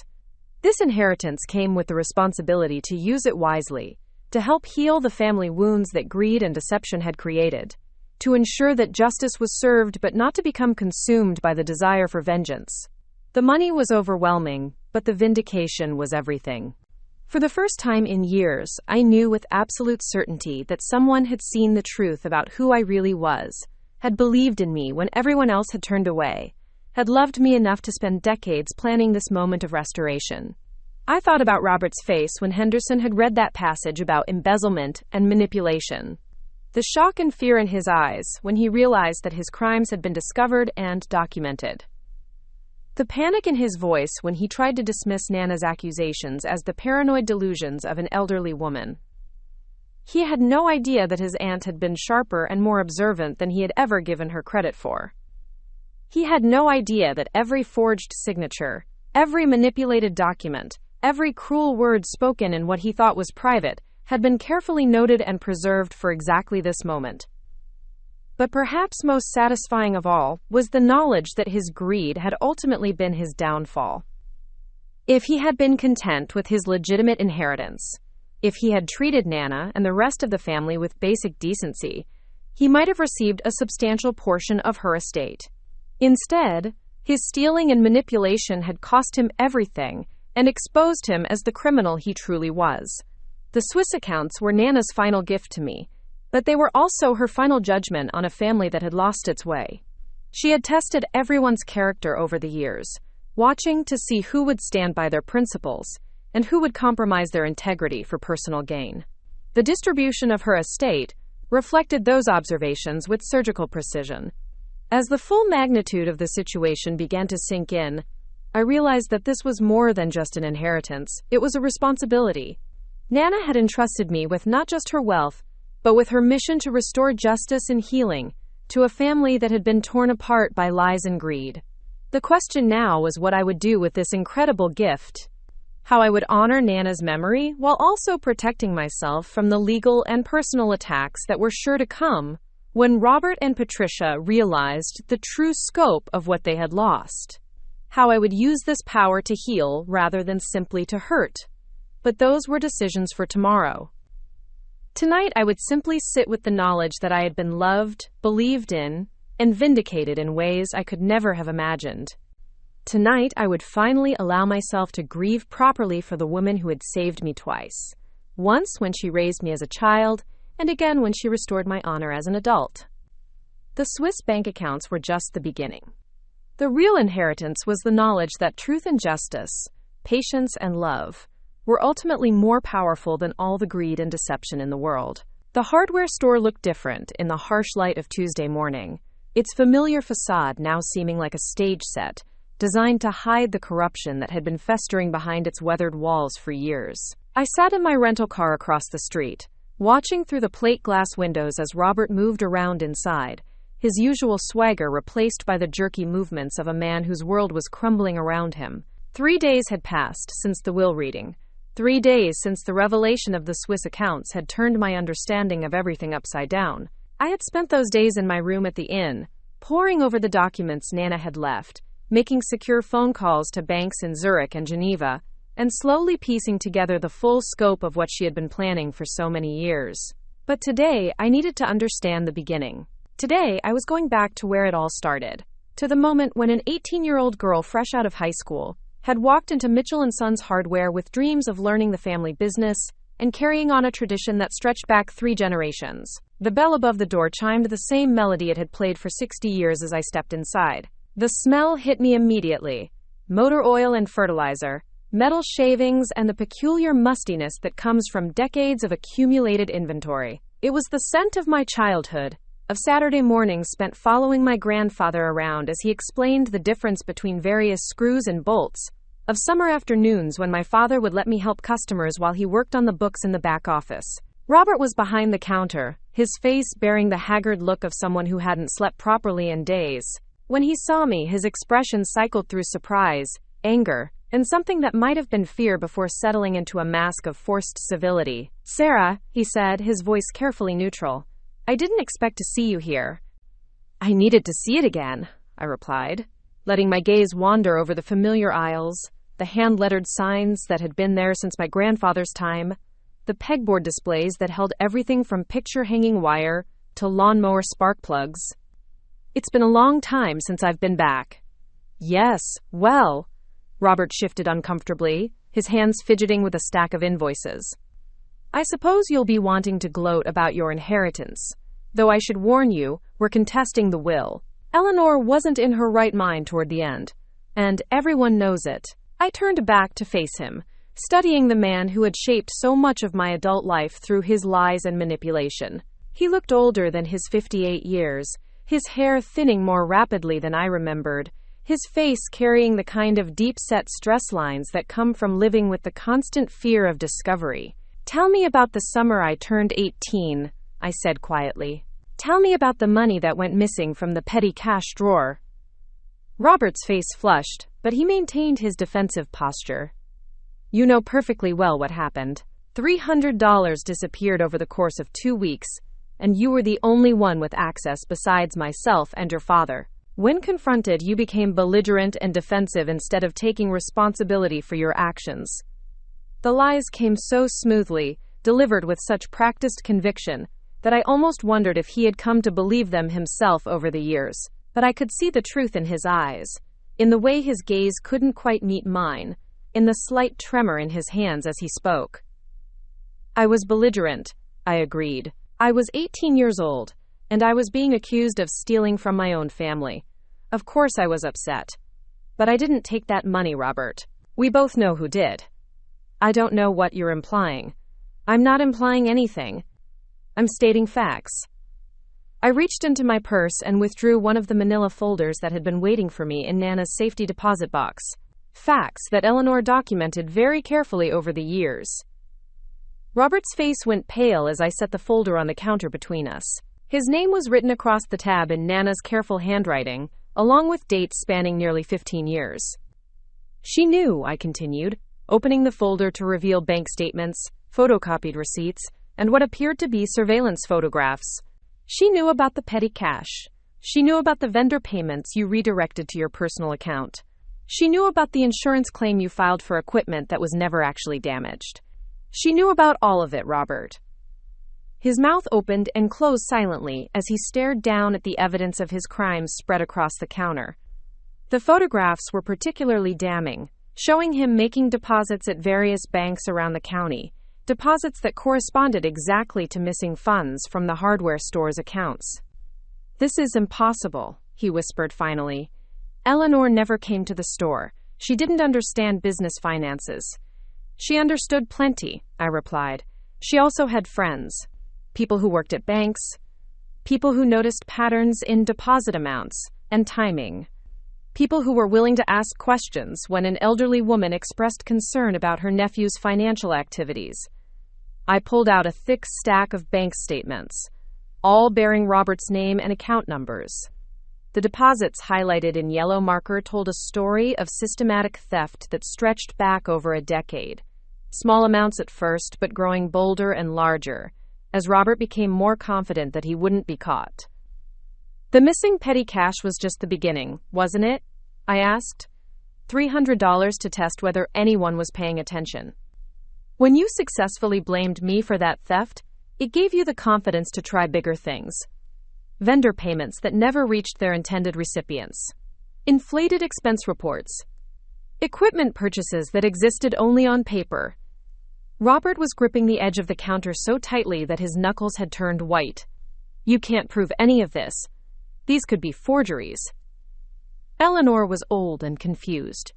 This inheritance came with the responsibility to use it wisely, to help heal the family wounds that greed and deception had created, to ensure that justice was served but not to become consumed by the desire for vengeance. The money was overwhelming, but the vindication was everything. For the first time in years, I knew with absolute certainty that someone had seen the truth about who I really was, had believed in me when everyone else had turned away, had loved me enough to spend decades planning this moment of restoration. I thought about Robert's face when Henderson had read that passage about embezzlement and manipulation. The shock and fear in his eyes when he realized that his crimes had been discovered and documented. The panic in his voice when he tried to dismiss Nana's accusations as the paranoid delusions of an elderly woman. He had no idea that his aunt had been sharper and more observant than he had ever given her credit for. He had no idea that every forged signature, every manipulated document, every cruel word spoken in what he thought was private, had been carefully noted and preserved for exactly this moment. But perhaps most satisfying of all was the knowledge that his greed had ultimately been his downfall. If he had been content with his legitimate inheritance, if he had treated Nana and the rest of the family with basic decency, he might have received a substantial portion of her estate. Instead, his stealing and manipulation had cost him everything and exposed him as the criminal he truly was. The Swiss accounts were Nana's final gift to me, but they were also her final judgment on a family that had lost its way. She had tested everyone's character over the years, watching to see who would stand by their principles and who would compromise their integrity for personal gain. The distribution of her estate reflected those observations with surgical precision. As the full magnitude of the situation began to sink in, I realized that this was more than just an inheritance, it was a responsibility. Nana had entrusted me with not just her wealth, but with her mission to restore justice and healing to a family that had been torn apart by lies and greed. The question now was what I would do with this incredible gift, how I would honor Nana's memory while also protecting myself from the legal and personal attacks that were sure to come when Robert and Patricia realized the true scope of what they had lost, how I would use this power to heal rather than simply to hurt. But those were decisions for tomorrow. Tonight, I would simply sit with the knowledge that I had been loved, believed in, and vindicated in ways I could never have imagined. Tonight, I would finally allow myself to grieve properly for the woman who had saved me twice. Once when she raised me as a child, and again when she restored my honor as an adult. The Swiss bank accounts were just the beginning. The real inheritance was the knowledge that truth and justice, patience and love, were ultimately more powerful than all the greed and deception in the world. The hardware store looked different in the harsh light of Tuesday morning, its familiar facade now seeming like a stage set, designed to hide the corruption that had been festering behind its weathered walls for years. I sat in my rental car across the street, watching through the plate glass windows as Robert moved around inside, his usual swagger replaced by the jerky movements of a man whose world was crumbling around him. 3 days had passed since the will reading. 3 days since the revelation of the Swiss accounts had turned my understanding of everything upside down. I had spent those days in my room at the inn, poring over the documents Nana had left, making secure phone calls to banks in Zurich and Geneva, and slowly piecing together the full scope of what she had been planning for so many years. But today, I needed to understand the beginning. Today, I was going back to where it all started, to the moment when an 18-year-old girl fresh out of high school had walked into Mitchell & Sons Hardware with dreams of learning the family business, and carrying on a tradition that stretched back 3 generations. The bell above the door chimed the same melody it had played for 60 years as I stepped inside. The smell hit me immediately. Motor oil and fertilizer, metal shavings, and the peculiar mustiness that comes from decades of accumulated inventory. It was the scent of my childhood, of Saturday mornings spent following my grandfather around as he explained the difference between various screws and bolts, of summer afternoons when my father would let me help customers while he worked on the books in the back office. Robert was behind the counter, his face bearing the haggard look of someone who hadn't slept properly in days. When he saw me, his expression cycled through surprise, anger, and something that might have been fear before settling into a mask of forced civility. "Sarah," he said, his voice carefully neutral, "I didn't expect to see you here." "I needed to see it again," I replied, letting my gaze wander over the familiar aisles, the hand-lettered signs that had been there since my grandfather's time, the pegboard displays that held everything from picture-hanging wire to lawnmower spark plugs. "It's been a long time since I've been back." "Yes, well," Robert shifted uncomfortably, his hands fidgeting with a stack of invoices. "I suppose you'll be wanting to gloat about your inheritance, though I should warn you, we're contesting the will. Eleanor wasn't in her right mind toward the end, and everyone knows it." I turned back to face him, studying the man who had shaped so much of my adult life through his lies and manipulation. He looked older than his 58 years, his hair thinning more rapidly than I remembered, his face carrying the kind of deep-set stress lines that come from living with the constant fear of discovery. "Tell me about the summer I turned 18, I said quietly. "Tell me about the money that went missing from the petty cash drawer." Robert's face flushed, but he maintained his defensive posture. "You know perfectly well what happened. $300 disappeared over the course of 2 weeks, and you were the only one with access besides myself and your father. When confronted, you became belligerent and defensive instead of taking responsibility for your actions." The lies came so smoothly, delivered with such practiced conviction, that I almost wondered if he had come to believe them himself over the years. But I could see the truth in his eyes, in the way his gaze couldn't quite meet mine, in the slight tremor in his hands as he spoke. "I was belligerent," I agreed. "I was 18 years old, and I was being accused of stealing from my own family. Of course I was upset. But I didn't take that money, Robert. We both know who did." "I don't know what you're implying." "I'm not implying anything. I'm stating facts." I reached into my purse and withdrew one of the manila folders that had been waiting for me in Nana's safety deposit box. Facts that Eleanor documented very carefully over the years. Robert's face went pale as I set the folder on the counter between us. His name was written across the tab in Nana's careful handwriting, along with dates spanning nearly 15 years. "She knew," I continued, opening the folder to reveal bank statements, photocopied receipts, and what appeared to be surveillance photographs. "She knew about the petty cash. She knew about the vendor payments you redirected to your personal account. She knew about the insurance claim you filed for equipment that was never actually damaged. She knew about all of it, Robert." His mouth opened and closed silently as he stared down at the evidence of his crimes spread across the counter. The photographs were particularly damning, showing him making deposits at various banks around the county, deposits that corresponded exactly to missing funds from the hardware store's accounts. "This is impossible," he whispered finally. "Eleanor never came to the store. She didn't understand business finances." "She understood plenty," I replied. "She also had friends. People who worked at banks. People who noticed patterns in deposit amounts and timing. People who were willing to ask questions when an elderly woman expressed concern about her nephew's financial activities." I pulled out a thick stack of bank statements, all bearing Robert's name and account numbers. The deposits highlighted in yellow marker told a story of systematic theft that stretched back over a decade. Small amounts at first, but growing bolder and larger, as Robert became more confident that he wouldn't be caught. "The missing petty cash was just the beginning, wasn't it?" I asked. $300 to test whether anyone was paying attention. "When you successfully blamed me for that theft, it gave you the confidence to try bigger things. Vendor payments that never reached their intended recipients. Inflated expense reports. Equipment purchases that existed only on paper. Robert was gripping the edge of the counter so tightly that his knuckles had turned white. You can't prove any of this. These could be forgeries. Eleanor was old and confused.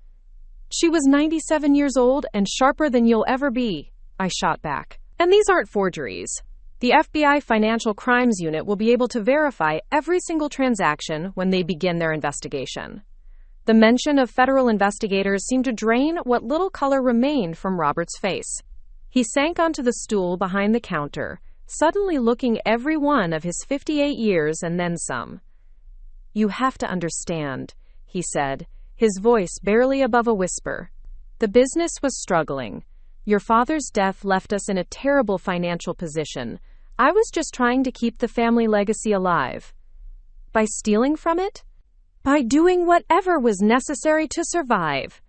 She was 97 years old and sharper than you'll ever be, I shot back. And these aren't forgeries. The FBI Financial Crimes Unit will be able to verify every single transaction when they begin their investigation. The mention of federal investigators seemed to drain what little color remained from Robert's face. He sank onto the stool behind the counter, suddenly looking every one of his 58 years and then some. You have to understand, he said, his voice barely above a whisper. The business was struggling. Your father's death left us in a terrible financial position. I was just trying to keep the family legacy alive. By stealing from it? By doing whatever was necessary to survive.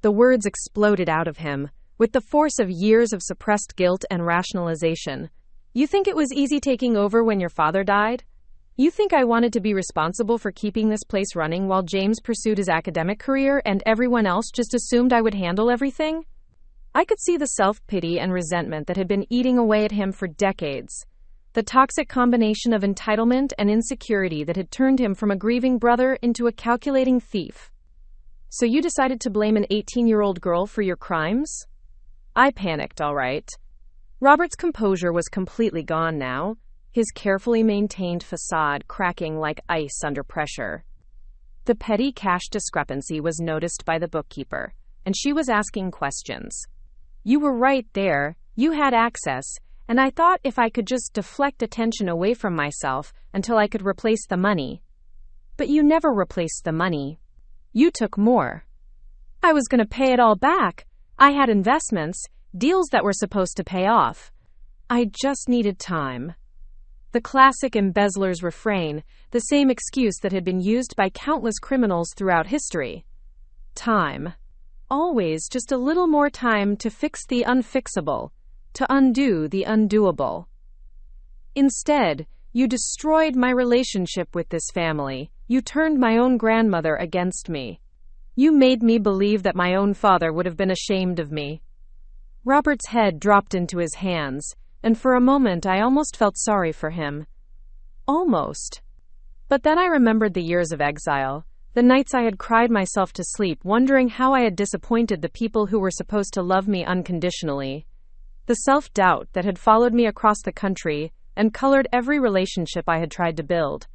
The words exploded out of him, with the force of years of suppressed guilt and rationalization. You think it was easy taking over when your father died? You think I wanted to be responsible for keeping this place running while James pursued his academic career and everyone else just assumed I would handle everything? I could see the self-pity and resentment that had been eating away at him for decades. The toxic combination of entitlement and insecurity that had turned him from a grieving brother into a calculating thief. So you decided to blame an 18-year-old girl for your crimes? I panicked, all right. Robert's composure was completely gone now, his carefully maintained facade cracking like ice under pressure. The petty cash discrepancy was noticed by the bookkeeper, and she was asking questions. You were right there, you had access, and I thought if I could just deflect attention away from myself until I could replace the money. But you never replaced the money. You took more. I was going to pay it all back. I had investments, deals that were supposed to pay off. I just needed time. The classic embezzler's refrain, the same excuse that had been used by countless criminals throughout history. Time. Always just a little more time to fix the unfixable, to undo the undoable. Instead, you destroyed my relationship with this family. You turned my own grandmother against me. You made me believe that my own father would have been ashamed of me. Robert's head dropped into his hands, and for a moment I almost felt sorry for him. Almost. But then I remembered the years of exile, the nights I had cried myself to sleep wondering how I had disappointed the people who were supposed to love me unconditionally. The self-doubt that had followed me across the country and colored every relationship I had tried to build.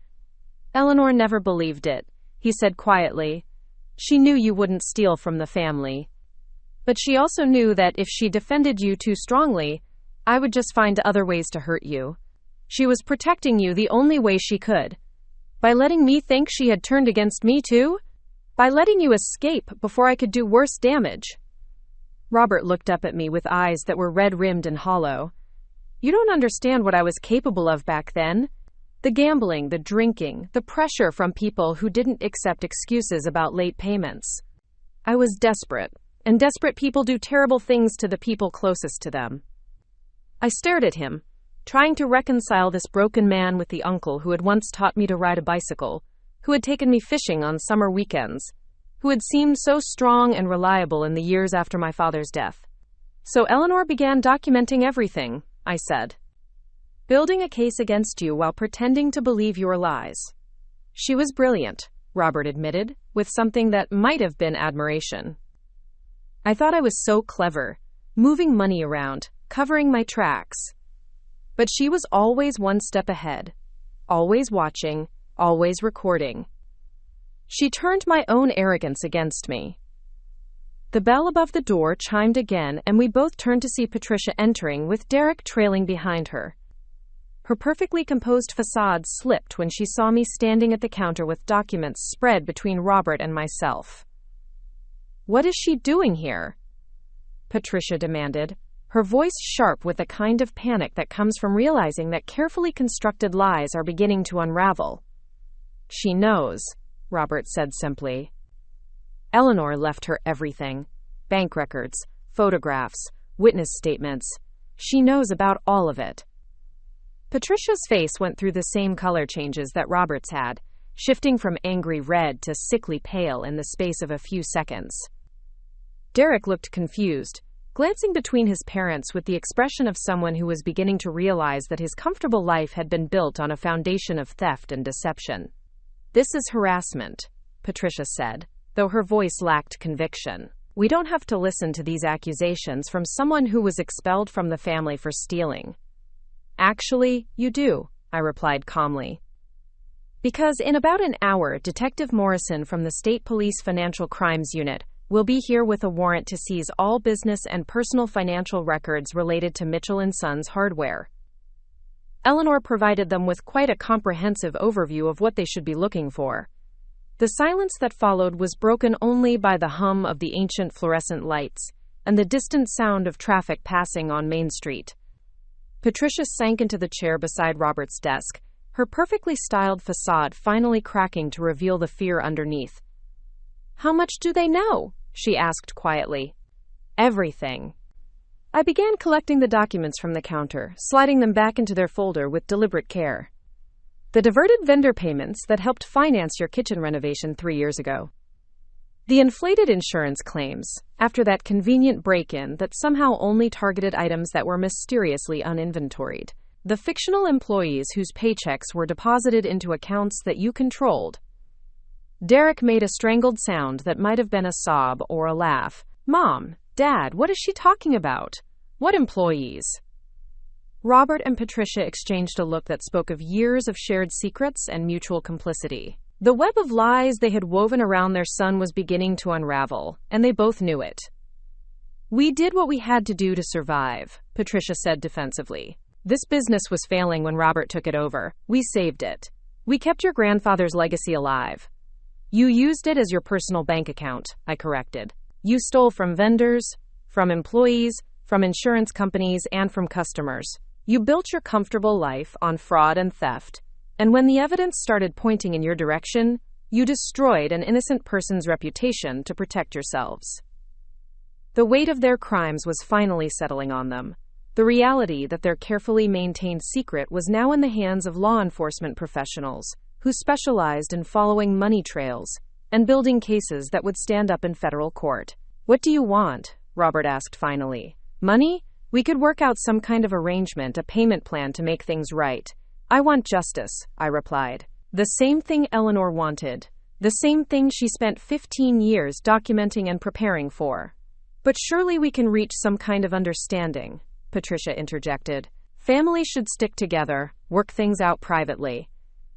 Eleanor never believed it, he said quietly. She knew you wouldn't steal from the family. But she also knew that if she defended you too strongly, I would just find other ways to hurt you. She was protecting you the only way she could. By letting me think she had turned against me too? By letting you escape before I could do worse damage. Robert looked up at me with eyes that were red-rimmed and hollow. You don't understand what I was capable of back then. The gambling, the drinking, the pressure from people who didn't accept excuses about late payments. I was desperate, and desperate people do terrible things to the people closest to them. I stared at him, trying to reconcile this broken man with the uncle who had once taught me to ride a bicycle, who had taken me fishing on summer weekends, who had seemed so strong and reliable in the years after my father's death. So Eleanor began documenting everything, I said. Building a case against you while pretending to believe your lies. She was brilliant, Robert admitted, with something that might have been admiration. I thought I was so clever, moving money around, covering my tracks. But she was always one step ahead, always watching, always recording. She turned my own arrogance against me. The bell above the door chimed again, and we both turned to see Patricia entering with Derek trailing behind her. Her perfectly composed facade slipped when she saw me standing at the counter with documents spread between Robert and myself. What is she doing here? Patricia demanded, her voice sharp with the kind of panic that comes from realizing that carefully constructed lies are beginning to unravel. She knows, Robert said simply. Eleanor left her everything. Bank records, photographs, witness statements. She knows about all of it. Patricia's face went through the same color changes that Robert's had, shifting from angry red to sickly pale in the space of a few seconds. Derek looked confused, glancing between his parents with the expression of someone who was beginning to realize that his comfortable life had been built on a foundation of theft and deception. "This is harassment," Patricia said, though her voice lacked conviction. "We don't have to listen to these accusations from someone who was expelled from the family for stealing." "Actually, you do," I replied calmly. "Because in about an hour, Detective Morrison from the State Police Financial Crimes Unit will be here with a warrant to seize all business and personal financial records related to Mitchell & Sons hardware." Eleanor provided them with quite a comprehensive overview of what they should be looking for. The silence that followed was broken only by the hum of the ancient fluorescent lights and the distant sound of traffic passing on Main Street. Patricia sank into the chair beside Robert's desk, her perfectly styled facade finally cracking to reveal the fear underneath. "How much do they know?" she asked quietly. "Everything." I began collecting the documents from the counter, sliding them back into their folder with deliberate care. "The diverted vendor payments that helped finance your kitchen renovation 3 years ago. The inflated insurance claims, after that convenient break-in that somehow only targeted items that were mysteriously uninventoried. The fictional employees whose paychecks were deposited into accounts that you controlled." Derek made a strangled sound that might have been a sob or a laugh. "Mom, Dad, what is she talking about? What employees?" Robert and Patricia exchanged a look that spoke of years of shared secrets and mutual complicity. The web of lies they had woven around their son was beginning to unravel, and they both knew it. "We did what we had to do to survive," Patricia said defensively. "This business was failing when Robert took it over. We saved it. We kept your grandfather's legacy alive." "You used it as your personal bank account," I corrected. "You stole from vendors, from employees, from insurance companies, and from customers. You built your comfortable life on fraud and theft, and when the evidence started pointing in your direction, you destroyed an innocent person's reputation to protect yourselves." The weight of their crimes was finally settling on them. The reality that their carefully maintained secret was now in the hands of law enforcement professionals who specialized in following money trails and building cases that would stand up in federal court. "What do you want?" Robert asked finally. "Money? We could work out some kind of arrangement, a payment plan to make things right." "I want justice," I replied. The same thing Eleanor wanted. The same thing she spent 15 years documenting and preparing for. "But surely we can reach some kind of understanding," Patricia interjected. "Family should stick together, work things out privately."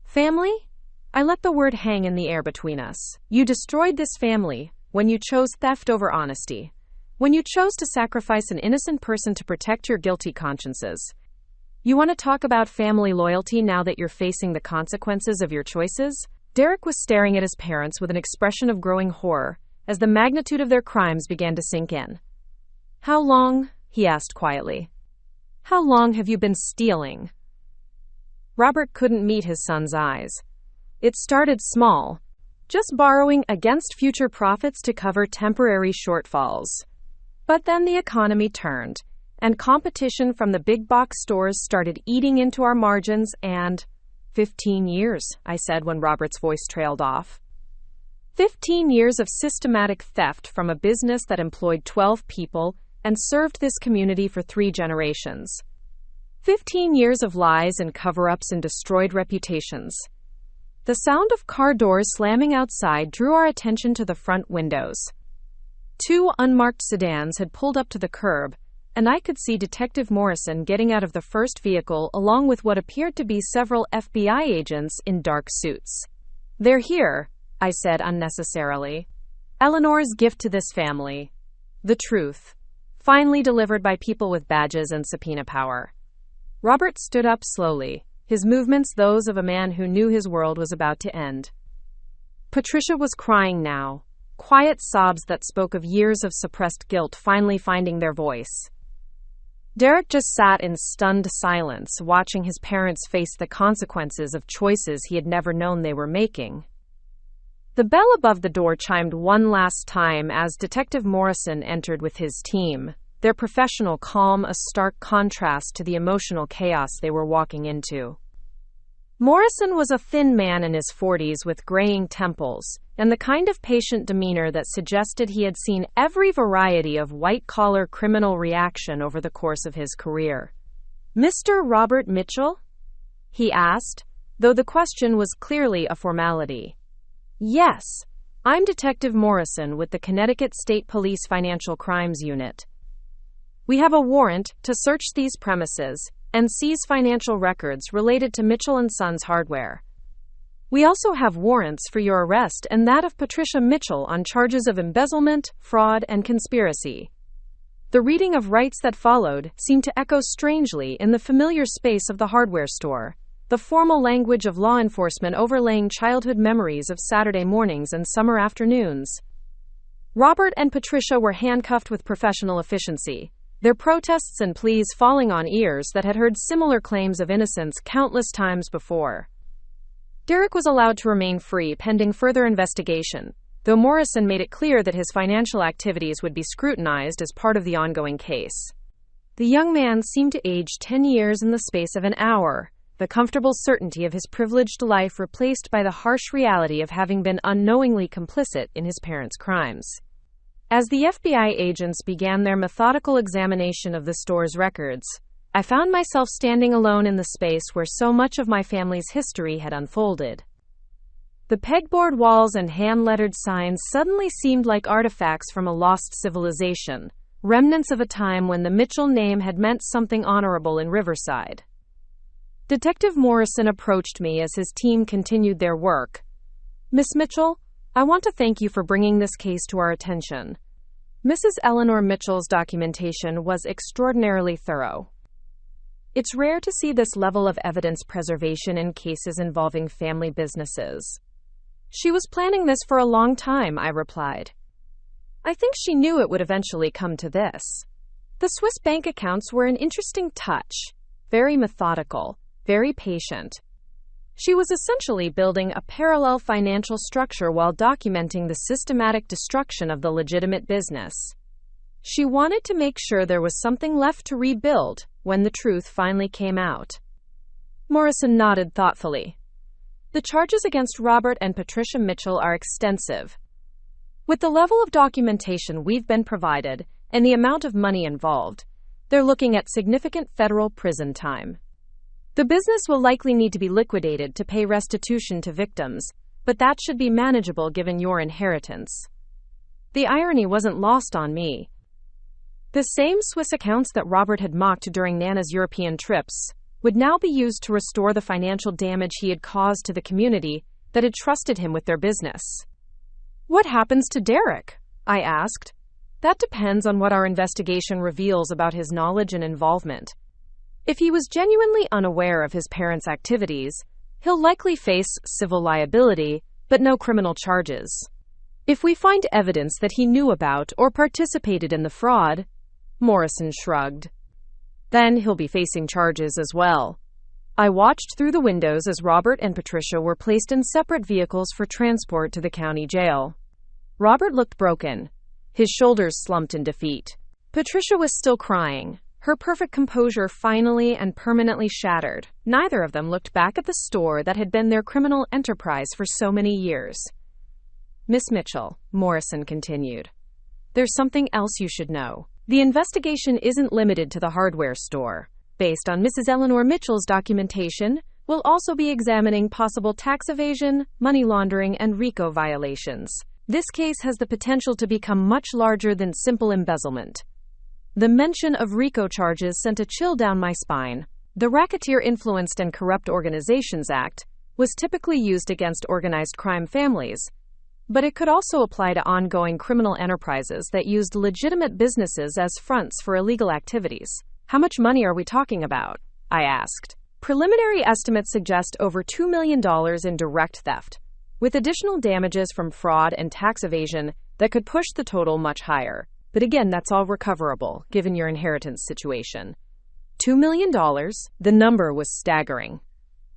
"Family?" I let the word hang in the air between us. "You destroyed this family when you chose theft over honesty. When you chose to sacrifice an innocent person to protect your guilty consciences. You want to talk about family loyalty now that you're facing the consequences of your choices?" Derek was staring at his parents with an expression of growing horror as the magnitude of their crimes began to sink in. "How long?" he asked quietly. "How long have you been stealing?" Robert couldn't meet his son's eyes. "It started small, just borrowing against future profits to cover temporary shortfalls. But then the economy turned, and competition from the big box stores started eating into our margins and—" 15 years, I said when Robert's voice trailed off. 15 years of systematic theft from a business that employed 12 people and served this community for 3 generations. 15 years of lies and cover-ups and destroyed reputations. The sound of car doors slamming outside drew our attention to the front windows. 2 unmarked sedans had pulled up to the curb, and I could see Detective Morrison getting out of the first vehicle along with what appeared to be several FBI agents in dark suits. "They're here," I said unnecessarily. "Eleanor's gift to this family. The truth. Finally delivered by people with badges and subpoena power." Robert stood up slowly, his movements those of a man who knew his world was about to end. Patricia was crying now, quiet sobs that spoke of years of suppressed guilt finally finding their voice. Derek just sat in stunned silence, watching his parents face the consequences of choices he had never known they were making. The bell above the door chimed one last time as Detective Morrison entered with his team, their professional calm a stark contrast to the emotional chaos they were walking into. Morrison was a thin man in his 40s with graying temples, and the kind of patient demeanor that suggested he had seen every variety of white-collar criminal reaction over the course of his career. "Mr. Robert Mitchell?" he asked, though the question was clearly a formality. "Yes, I'm Detective Morrison with the Connecticut State Police Financial Crimes Unit. We have a warrant to search these premises and seize financial records related to Mitchell & Sons Hardware. We also have warrants for your arrest and that of Patricia Mitchell on charges of embezzlement, fraud, and conspiracy." The reading of rights that followed seemed to echo strangely in the familiar space of the hardware store, the formal language of law enforcement overlaying childhood memories of Saturday mornings and summer afternoons. Robert and Patricia were handcuffed with professional efficiency, their protests and pleas falling on ears that had heard similar claims of innocence countless times before. Derek was allowed to remain free pending further investigation, though Morrison made it clear that his financial activities would be scrutinized as part of the ongoing case. The young man seemed to age 10 years in the space of an hour, the comfortable certainty of his privileged life replaced by the harsh reality of having been unknowingly complicit in his parents' crimes. As the FBI agents began their methodical examination of the store's records, I found myself standing alone in the space where so much of my family's history had unfolded. The pegboard walls and hand-lettered signs suddenly seemed like artifacts from a lost civilization, remnants of a time when the Mitchell name had meant something honorable in Riverside. Detective Morrison approached me as his team continued their work. "Miss Mitchell, I want to thank you for bringing this case to our attention. Mrs. Eleanor Mitchell's documentation was extraordinarily thorough. It's rare to see this level of evidence preservation in cases involving family businesses." "She was planning this for a long time," I replied. "I think she knew it would eventually come to this." The Swiss bank accounts were an interesting touch, very methodical, very patient. She was essentially building a parallel financial structure while documenting the systematic destruction of the legitimate business. She wanted to make sure there was something left to rebuild when the truth finally came out. Morrison nodded thoughtfully. "The charges against Robert and Patricia Mitchell are extensive. With the level of documentation we've been provided and the amount of money involved, they're looking at significant federal prison time. The business will likely need to be liquidated to pay restitution to victims, but that should be manageable given your inheritance." The irony wasn't lost on me. The same Swiss accounts that Robert had mocked during Nana's European trips would now be used to restore the financial damage he had caused to the community that had trusted him with their business. "What happens to Derek?" I asked. "That depends on what our investigation reveals about his knowledge and involvement. If he was genuinely unaware of his parents' activities, he'll likely face civil liability, but no criminal charges. If we find evidence that he knew about or participated in the fraud," Morrison shrugged, "then he'll be facing charges as well." I watched through the windows as Robert and Patricia were placed in separate vehicles for transport to the county jail. Robert looked broken, his shoulders slumped in defeat. Patricia was still crying, her perfect composure finally and permanently shattered. Neither of them looked back at the store that had been their criminal enterprise for so many years. "Miss Mitchell," Morrison continued, "there's something else you should know. The investigation isn't limited to the hardware store. Based on Mrs. Eleanor Mitchell's documentation, we'll also be examining possible tax evasion, money laundering, and RICO violations. This case has the potential to become much larger than simple embezzlement." The mention of RICO charges sent a chill down my spine. The Racketeer Influenced and Corrupt Organizations Act was typically used against organized crime families, but it could also apply to ongoing criminal enterprises that used legitimate businesses as fronts for illegal activities. "How much money are we talking about?" I asked. Preliminary estimates suggest over $2 million in direct theft, with additional damages from fraud and tax evasion that could push the total much higher. But again, that's all recoverable, given your inheritance situation. $2 million? The number was staggering,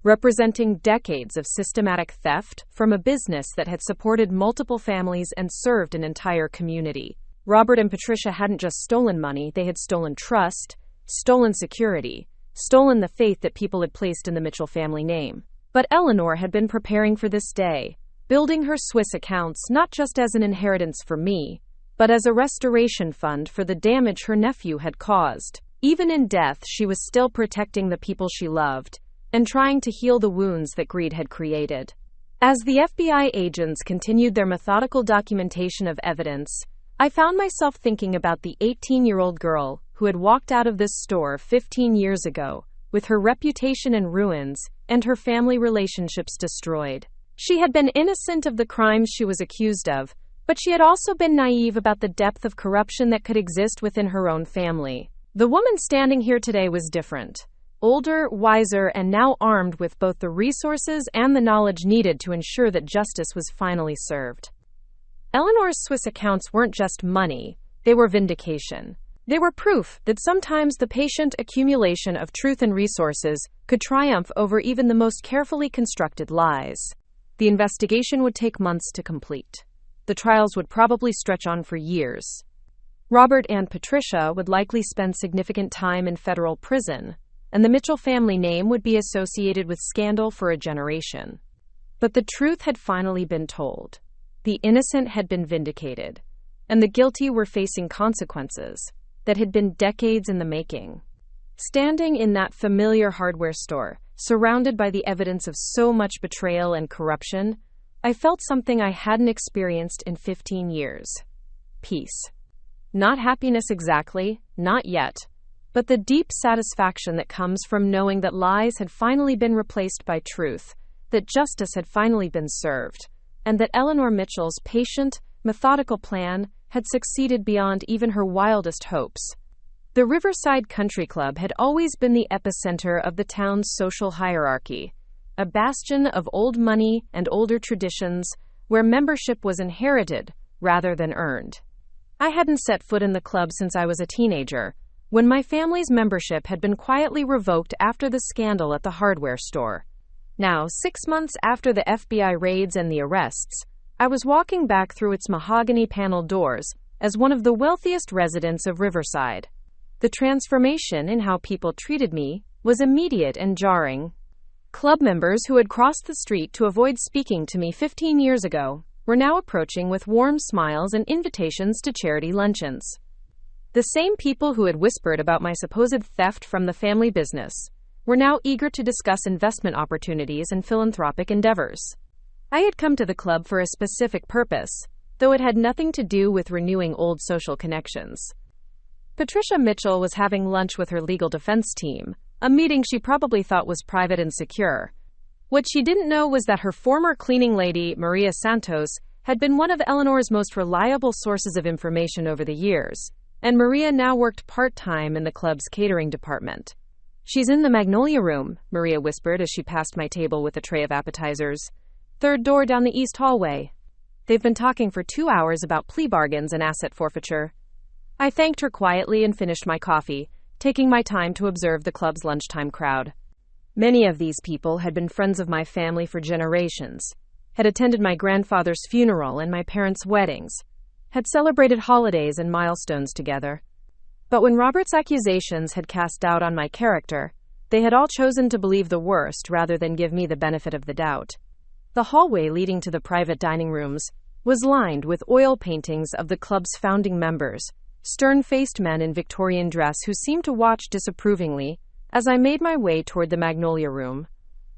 representing decades of systematic theft from a business that had supported multiple families and served an entire community. Robert and Patricia hadn't just stolen money, they had stolen trust, stolen security, stolen the faith that people had placed in the Mitchell family name. But Eleanor had been preparing for this day, building her Swiss accounts not just as an inheritance for me, but as a restoration fund for the damage her nephew had caused. Even in death, she was still protecting the people she loved and trying to heal the wounds that greed had created. As the FBI agents continued their methodical documentation of evidence, I found myself thinking about the 18-year-old girl who had walked out of this store 15 years ago, with her reputation in ruins and her family relationships destroyed. She had been innocent of the crimes she was accused of, but she had also been naive about the depth of corruption that could exist within her own family. The woman standing here today was different. Older, wiser, and now armed with both the resources and the knowledge needed to ensure that justice was finally served. Eleanor's Swiss accounts weren't just money, they were vindication. They were proof that sometimes the patient accumulation of truth and resources could triumph over even the most carefully constructed lies. The investigation would take months to complete. The trials would probably stretch on for years. Robert and Patricia would likely spend significant time in federal prison, and the Mitchell family name would be associated with scandal for a generation. But the truth had finally been told. The innocent had been vindicated, and the guilty were facing consequences that had been decades in the making. Standing in that familiar hardware store, surrounded by the evidence of so much betrayal and corruption, I felt something I hadn't experienced in 15 years. Peace. Not happiness exactly, not yet, but the deep satisfaction that comes from knowing that lies had finally been replaced by truth, that justice had finally been served, and that Eleanor Mitchell's patient, methodical plan had succeeded beyond even her wildest hopes. The Riverside Country Club had always been the epicenter of the town's social hierarchy, a bastion of old money and older traditions where membership was inherited rather than earned. I hadn't set foot in the club since I was a teenager, when my family's membership had been quietly revoked after the scandal at the hardware store. Now, 6 months after the FBI raids and the arrests, I was walking back through its mahogany-paneled doors as one of the wealthiest residents of Riverside. The transformation in how people treated me was immediate and jarring. Club members who had crossed the street to avoid speaking to me 15 years ago were now approaching with warm smiles and invitations to charity luncheons. The same people who had whispered about my supposed theft from the family business were now eager to discuss investment opportunities and philanthropic endeavors. I had come to the club for a specific purpose, though it had nothing to do with renewing old social connections. Patricia Mitchell was having lunch with her legal defense team, a meeting she probably thought was private and secure. What she didn't know was that her former cleaning lady, Maria Santos, had been one of Eleanor's most reliable sources of information over the years, and Maria now worked part-time in the club's catering department. "She's in the Magnolia Room," Maria whispered as she passed my table with a tray of appetizers. "Third door down the east hallway. They've been talking for 2 hours about plea bargains and asset forfeiture." I thanked her quietly and finished my coffee, taking my time to observe the club's lunchtime crowd. Many of these people had been friends of my family for generations, had attended my grandfather's funeral and my parents' weddings, had celebrated holidays and milestones together. But when Robert's accusations had cast doubt on my character, they had all chosen to believe the worst rather than give me the benefit of the doubt. The hallway leading to the private dining rooms was lined with oil paintings of the club's founding members, stern-faced men in Victorian dress who seemed to watch disapprovingly as I made my way toward the Magnolia Room.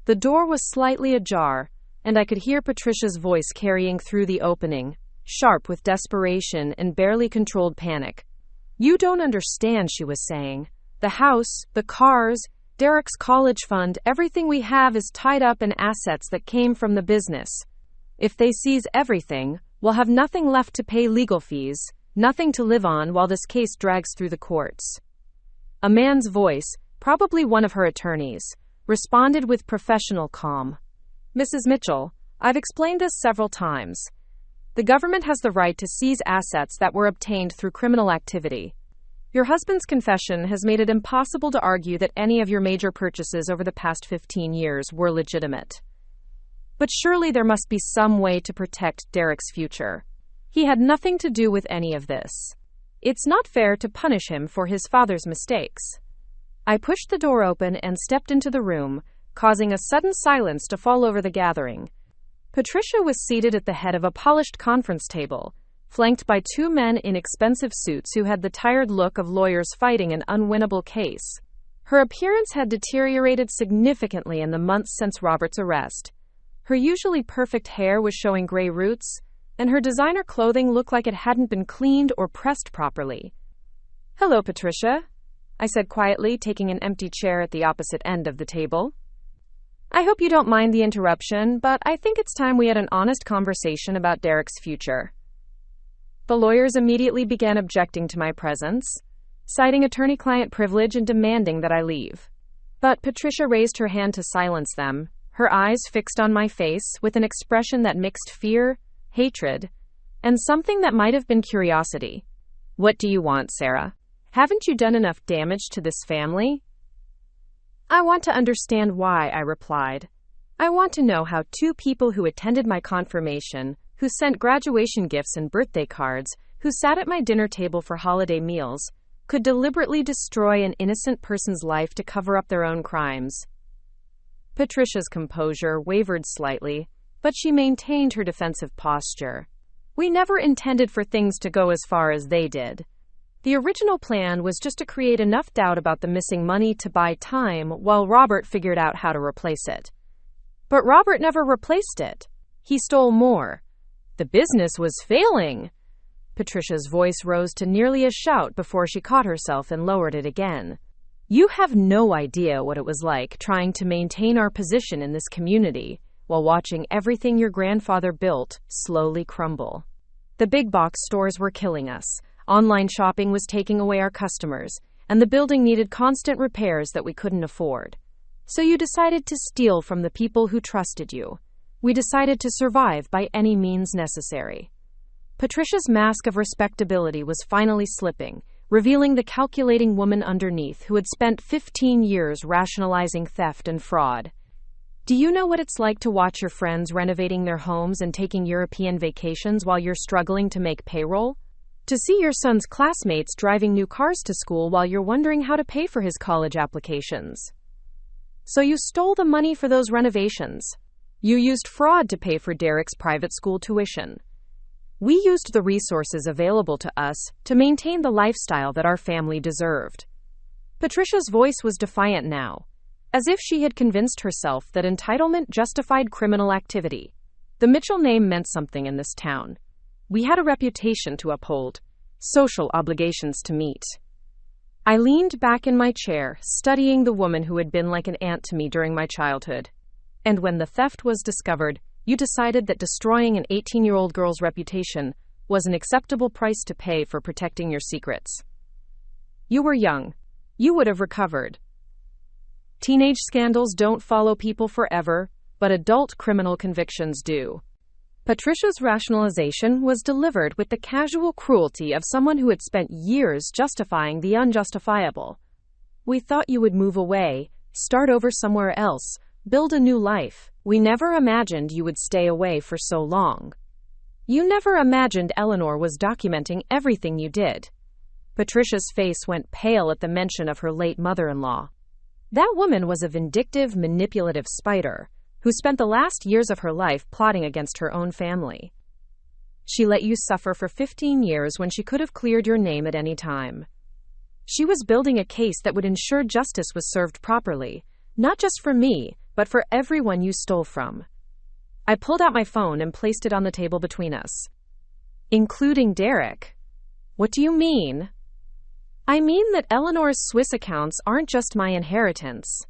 The door was slightly ajar, and I could hear Patricia's voice carrying through the opening, sharp with desperation and barely controlled panic. "You don't understand," she was saying. "The house, the cars, Derek's college fund, everything we have is tied up in assets that came from the business. If they seize everything, we'll have nothing left to pay legal fees, nothing to live on while this case drags through the courts." A man's voice, probably one of her attorneys, responded with professional calm. "Mrs. Mitchell, I've explained this several times. The government has the right to seize assets that were obtained through criminal activity. Your husband's confession has made it impossible to argue that any of your major purchases over the past 15 years were legitimate. But surely there must be some way to protect Derek's future. He had nothing to do with any of this. It's not fair to punish him for his father's mistakes." I pushed the door open and stepped into the room, causing a sudden silence to fall over the gathering. Patricia was seated at the head of a polished conference table, flanked by two men in expensive suits who had the tired look of lawyers fighting an unwinnable case. Her appearance had deteriorated significantly in the months since Robert's arrest. Her usually perfect hair was showing gray roots, and her designer clothing looked like it hadn't been cleaned or pressed properly. "Hello, Patricia," I said quietly, taking an empty chair at the opposite end of the table. "I hope you don't mind the interruption, but I think it's time we had an honest conversation about Derek's future." The lawyers immediately began objecting to my presence, citing attorney-client privilege and demanding that I leave. But Patricia raised her hand to silence them, her eyes fixed on my face with an expression that mixed fear, hatred, and something that might have been curiosity. "What do you want, Sarah? Haven't you done enough damage to this family?" "I want to understand why," I replied. "I want to know how two people who attended my confirmation, who sent graduation gifts and birthday cards, who sat at my dinner table for holiday meals, could deliberately destroy an innocent person's life to cover up their own crimes." Patricia's composure wavered slightly, but she maintained her defensive posture. "We never intended for things to go as far as they did. The original plan was just to create enough doubt about the missing money to buy time while Robert figured out how to replace it. But Robert never replaced it. He stole more. The business was failing." Patricia's voice rose to nearly a shout before she caught herself and lowered it again. "You have no idea what it was like trying to maintain our position in this community while watching everything your grandfather built slowly crumble. The big box stores were killing us. Online shopping was taking away our customers, and the building needed constant repairs that we couldn't afford. So you decided to steal from the people who trusted you. We decided to survive by any means necessary." Patricia's mask of respectability was finally slipping, revealing the calculating woman underneath who had spent 15 years rationalizing theft and fraud. "Do you know what it's like to watch your friends renovating their homes and taking European vacations while you're struggling to make payroll? To see your son's classmates driving new cars to school while you're wondering how to pay for his college applications? So you stole the money for those renovations. You used fraud to pay for Derek's private school tuition. We used the resources available to us to maintain the lifestyle that our family deserved." Patricia's voice was defiant now, as if she had convinced herself that entitlement justified criminal activity. The Mitchell name meant something in this town. We had a reputation to uphold, social obligations to meet. I leaned back in my chair, studying the woman who had been like an aunt to me during my childhood. "And when the theft was discovered, you decided that destroying an 18-year-old girl's reputation was an acceptable price to pay for protecting your secrets. You were young. You would have recovered. Teenage scandals don't follow people forever, but adult criminal convictions do." Patricia's rationalization was delivered with the casual cruelty of someone who had spent years justifying the unjustifiable. "We thought you would move away, start over somewhere else, build a new life. We never imagined you would stay away for so long. You never imagined Eleanor was documenting everything you did." Patricia's face went pale at the mention of her late mother-in-law. That woman was a vindictive, manipulative spider who spent the last years of her life plotting against her own family. She let you suffer for 15 years when she could have cleared your name at any time. She was building a case that would ensure justice was served properly, not just for me, but for everyone you stole from. I pulled out my phone and placed it on the table between us. "Including Derek? What do you mean?" "I mean that Eleanor's Swiss accounts aren't just my inheritance.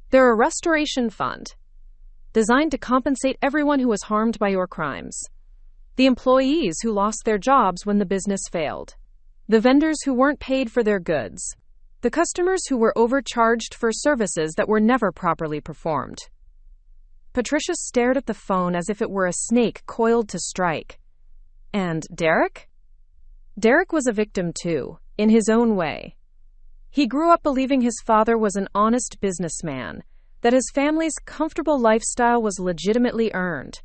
They're a restoration fund, designed to compensate everyone who was harmed by your crimes. The employees who lost their jobs when the business failed. The vendors who weren't paid for their goods. The customers who were overcharged for services that were never properly performed." Patricia stared at the phone as if it were a snake coiled to strike. "And Derek?" Derek was a victim too, in his own way. He grew up believing his father was an honest businessman, that his family's comfortable lifestyle was legitimately earned.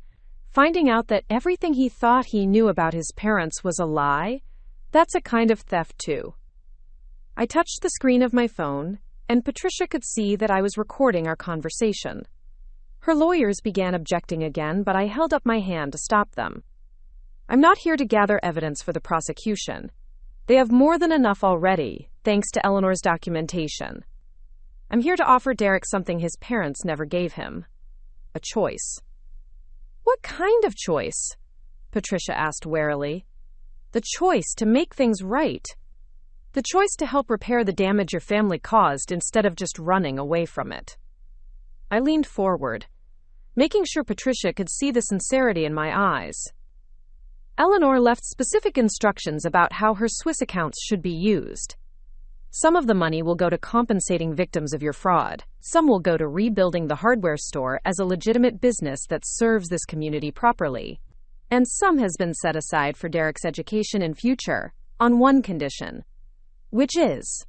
Finding out that everything he thought he knew about his parents was a lie, that's a kind of theft too. I touched the screen of my phone, and Patricia could see that I was recording our conversation. Her lawyers began objecting again, but I held up my hand to stop them. I'm not here to gather evidence for the prosecution. They have more than enough already, thanks to Eleanor's documentation. I'm here to offer Derek something his parents never gave him. A choice. What kind of choice? Patricia asked warily. The choice to make things right. The choice to help repair the damage your family caused instead of just running away from it. I leaned forward, making sure Patricia could see the sincerity in my eyes. Eleanor left specific instructions about how her Swiss accounts should be used. Some of the money will go to compensating victims of your fraud. Some will go to rebuilding the hardware store as a legitimate business that serves this community properly. And some has been set aside for Derek's education in future, on one condition, which is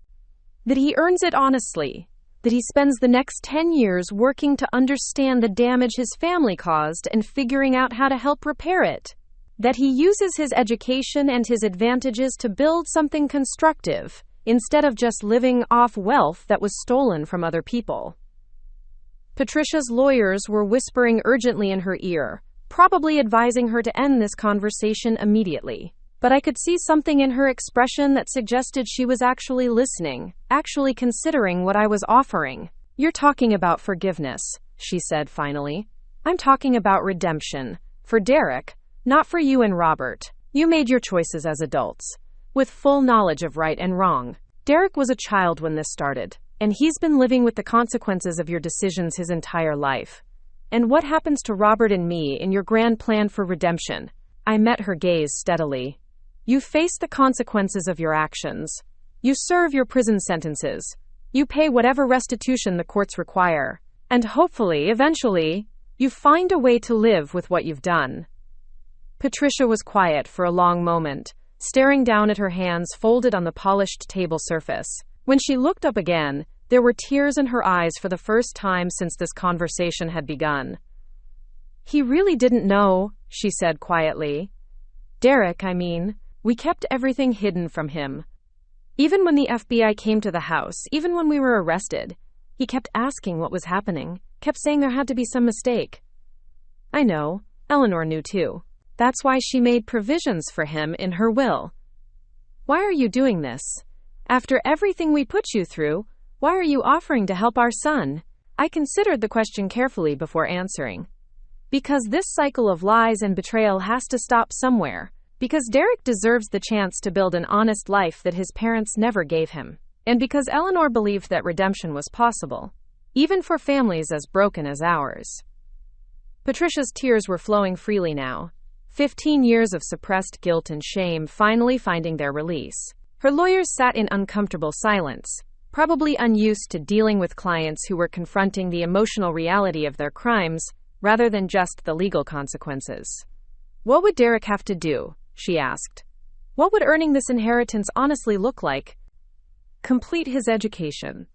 that he earns it honestly, that he spends the next 10 years working to understand the damage his family caused and figuring out how to help repair it, that he uses his education and his advantages to build something constructive, instead of just living off wealth that was stolen from other people. Patricia's lawyers were whispering urgently in her ear, probably advising her to end this conversation immediately. But I could see something in her expression that suggested she was actually listening, actually considering what I was offering. You're talking about forgiveness, she said finally. I'm talking about redemption. For Derek, not for you and Robert. You made your choices as adults, with full knowledge of right and wrong. Derek was a child when this started, and he's been living with the consequences of your decisions his entire life. And what happens to Robert and me in your grand plan for redemption? I met her gaze steadily. You face the consequences of your actions. You serve your prison sentences. You pay whatever restitution the courts require. And hopefully, eventually, you find a way to live with what you've done. Patricia was quiet for a long moment, staring down at her hands folded on the polished table surface. When she looked up again, there were tears in her eyes for the first time since this conversation had begun. He really didn't know, she said quietly. Derek, I mean. We kept everything hidden from him. Even when the FBI came to the house, even when we were arrested, he kept asking what was happening, kept saying there had to be some mistake. I know, Eleanor knew too. That's why she made provisions for him in her will. Why are you doing this? After everything we put you through, why are you offering to help our son? I considered the question carefully before answering. Because this cycle of lies and betrayal has to stop somewhere. Because Derek deserves the chance to build an honest life that his parents never gave him. And because Eleanor believed that redemption was possible, even for families as broken as ours. Patricia's tears were flowing freely now. 15 years of suppressed guilt and shame finally finding their release. Her lawyers sat in uncomfortable silence, probably unused to dealing with clients who were confronting the emotional reality of their crimes, rather than just the legal consequences. What would Derek have to do? She asked. What would earning this inheritance honestly look like? Complete his education.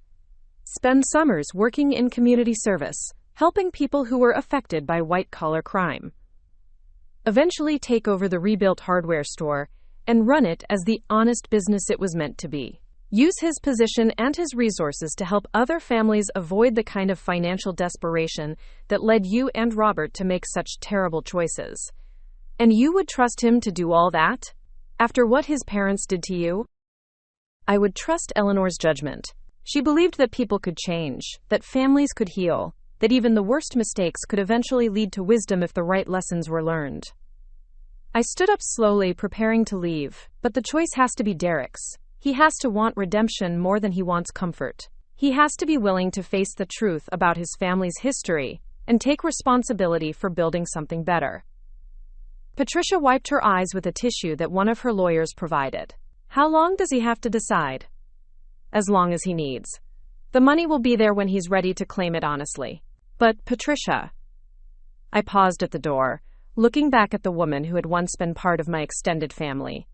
Spend summers working in community service, helping people who were affected by white-collar crime. Eventually take over the rebuilt hardware store and run it as the honest business it was meant to be. Use his position and his resources to help other families avoid the kind of financial desperation that led you and Robert to make such terrible choices. And you would trust him to do all that? After what his parents did to you? I would trust Eleanor's judgment. She believed that people could change, that families could heal, that even the worst mistakes could eventually lead to wisdom if the right lessons were learned. I stood up slowly, preparing to leave, but the choice has to be Derek's. He has to want redemption more than he wants comfort. He has to be willing to face the truth about his family's history and take responsibility for building something better. Patricia wiped her eyes with a tissue that one of her lawyers provided. How long does he have to decide? As long as he needs. The money will be there when he's ready to claim it honestly. But, Patricia. I paused at the door, looking back at the woman who had once been part of my extended family.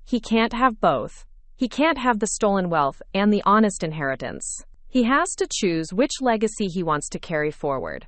He can't have both. He can't have the stolen wealth and the honest inheritance. He has to choose which legacy he wants to carry forward.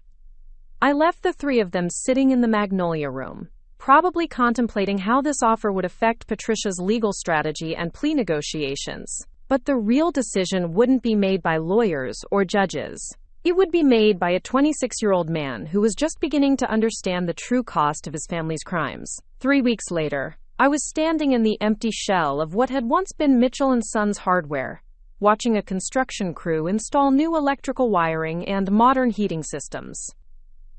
I left the three of them sitting in the Magnolia Room, probably contemplating how this offer would affect Patricia's legal strategy and plea negotiations. But the real decision wouldn't be made by lawyers or judges. It would be made by a 26-year-old man who was just beginning to understand the true cost of his family's crimes. 3 weeks later, I was standing in the empty shell of what had once been Mitchell & Sons hardware, watching a construction crew install new electrical wiring and modern heating systems.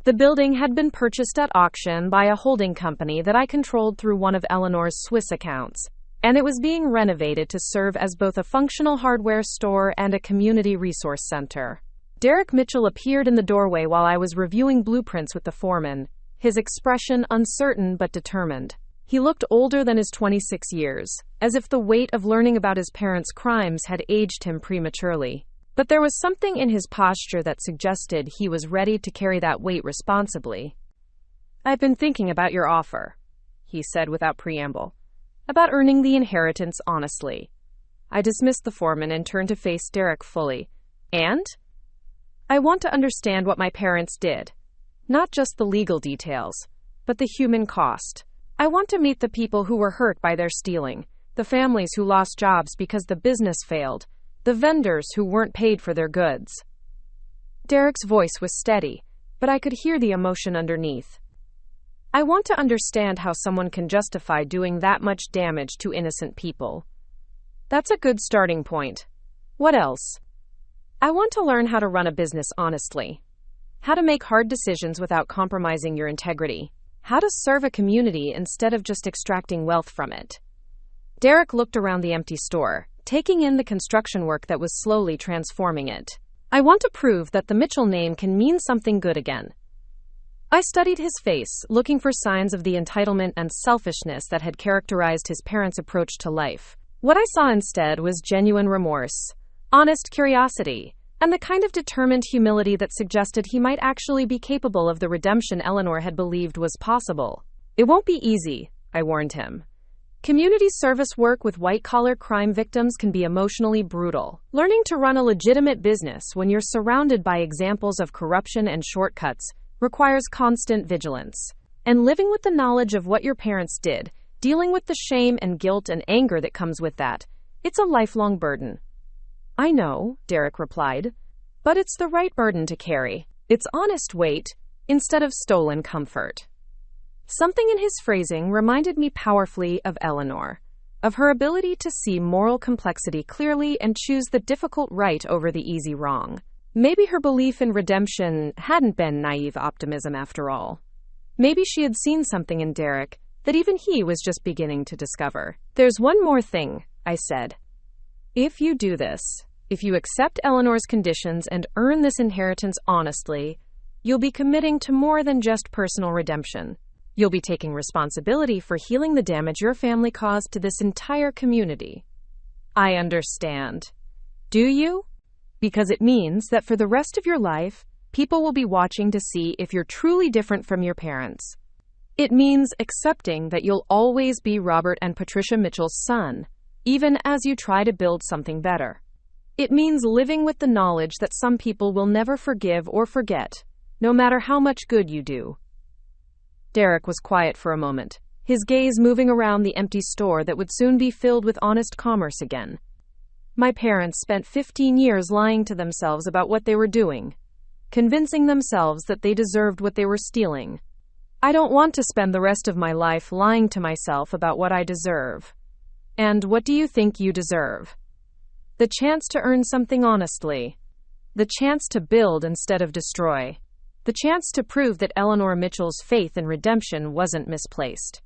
The building had been purchased at auction by a holding company that I controlled through one of Eleanor's Swiss accounts, and it was being renovated to serve as both a functional hardware store and a community resource center. Derek Mitchell appeared in the doorway while I was reviewing blueprints with the foreman, his expression uncertain but determined. He looked older than his 26 years, as if the weight of learning about his parents' crimes had aged him prematurely. But there was something in his posture that suggested he was ready to carry that weight responsibly. "I've been thinking about your offer," he said without preamble, "about earning the inheritance honestly." I dismissed the foreman and turned to face Derek fully. "And? I want to understand what my parents did. Not just the legal details, but the human cost. I want to meet the people who were hurt by their stealing, the families who lost jobs because the business failed, the vendors who weren't paid for their goods." Derek's voice was steady, but I could hear the emotion underneath. "I want to understand how someone can justify doing that much damage to innocent people." "That's a good starting point. What else?" "I want to learn how to run a business honestly. How to make hard decisions without compromising your integrity. How to serve a community instead of just extracting wealth from it." Derek looked around the empty store, taking in the construction work that was slowly transforming it. "I want to prove that the Mitchell name can mean something good again." I studied his face, looking for signs of the entitlement and selfishness that had characterized his parents' approach to life. What I saw instead was genuine remorse, honest curiosity, and the kind of determined humility that suggested he might actually be capable of the redemption Eleanor had believed was possible. "It won't be easy," I warned him. "Community service work with white-collar crime victims can be emotionally brutal. Learning to run a legitimate business when you're surrounded by examples of corruption and shortcuts requires constant vigilance. And living with the knowledge of what your parents did, dealing with the shame and guilt and anger that comes with that, it's a lifelong burden." "I know," Derek replied, "but it's the right burden to carry. It's honest weight, instead of stolen comfort." Something in his phrasing reminded me powerfully of Eleanor, of her ability to see moral complexity clearly and choose the difficult right over the easy wrong. Maybe her belief in redemption hadn't been naive optimism after all. Maybe she had seen something in Derek that even he was just beginning to discover. "There's one more thing," I said. "If you do this, if you accept Eleanor's conditions and earn this inheritance honestly, you'll be committing to more than just personal redemption. You'll be taking responsibility for healing the damage your family caused to this entire community." "I understand." "Do you? Because it means that for the rest of your life, people will be watching to see if you're truly different from your parents. It means accepting that you'll always be Robert and Patricia Mitchell's son, even as you try to build something better. It means living with the knowledge that some people will never forgive or forget, no matter how much good you do." Derek was quiet for a moment, his gaze moving around the empty store that would soon be filled with honest commerce again. "My parents spent 15 years lying to themselves about what they were doing, convincing themselves that they deserved what they were stealing. I don't want to spend the rest of my life lying to myself about what I deserve. And what do you think you deserve? The chance to earn something honestly. The chance to build instead of destroy. The chance to prove that Eleanor Mitchell's faith in redemption wasn't misplaced."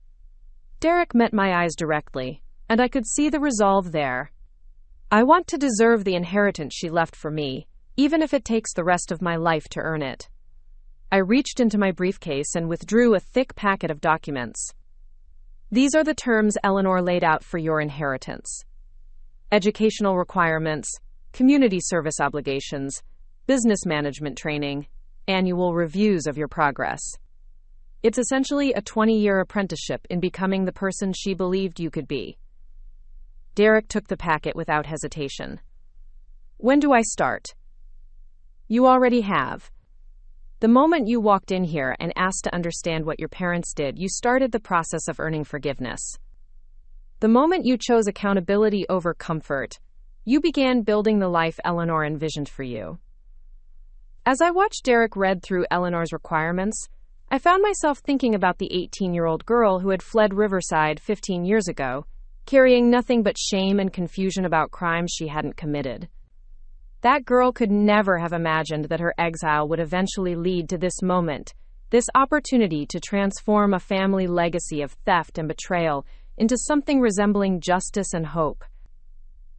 Derek met my eyes directly, and I could see the resolve there. "I want to deserve the inheritance she left for me, even if it takes the rest of my life to earn it." I reached into my briefcase and withdrew a thick packet of documents. "These are the terms Eleanor laid out for your inheritance. Educational requirements, community service obligations, business management training, annual reviews of your progress. It's essentially a 20-year apprenticeship in becoming the person she believed you could be." Derek took the packet without hesitation. "When do I start?" "You already have. The moment you walked in here and asked to understand what your parents did, you started the process of earning forgiveness. The moment you chose accountability over comfort, you began building the life Eleanor envisioned for you. As I watched Derek read through Eleanor's requirements, I found myself thinking about the 18-year-old girl who had fled Riverside 15 years ago, carrying nothing but shame and confusion about crimes she hadn't committed. That girl could never have imagined that her exile would eventually lead to this moment, this opportunity to transform a family legacy of theft and betrayal into something resembling justice and hope.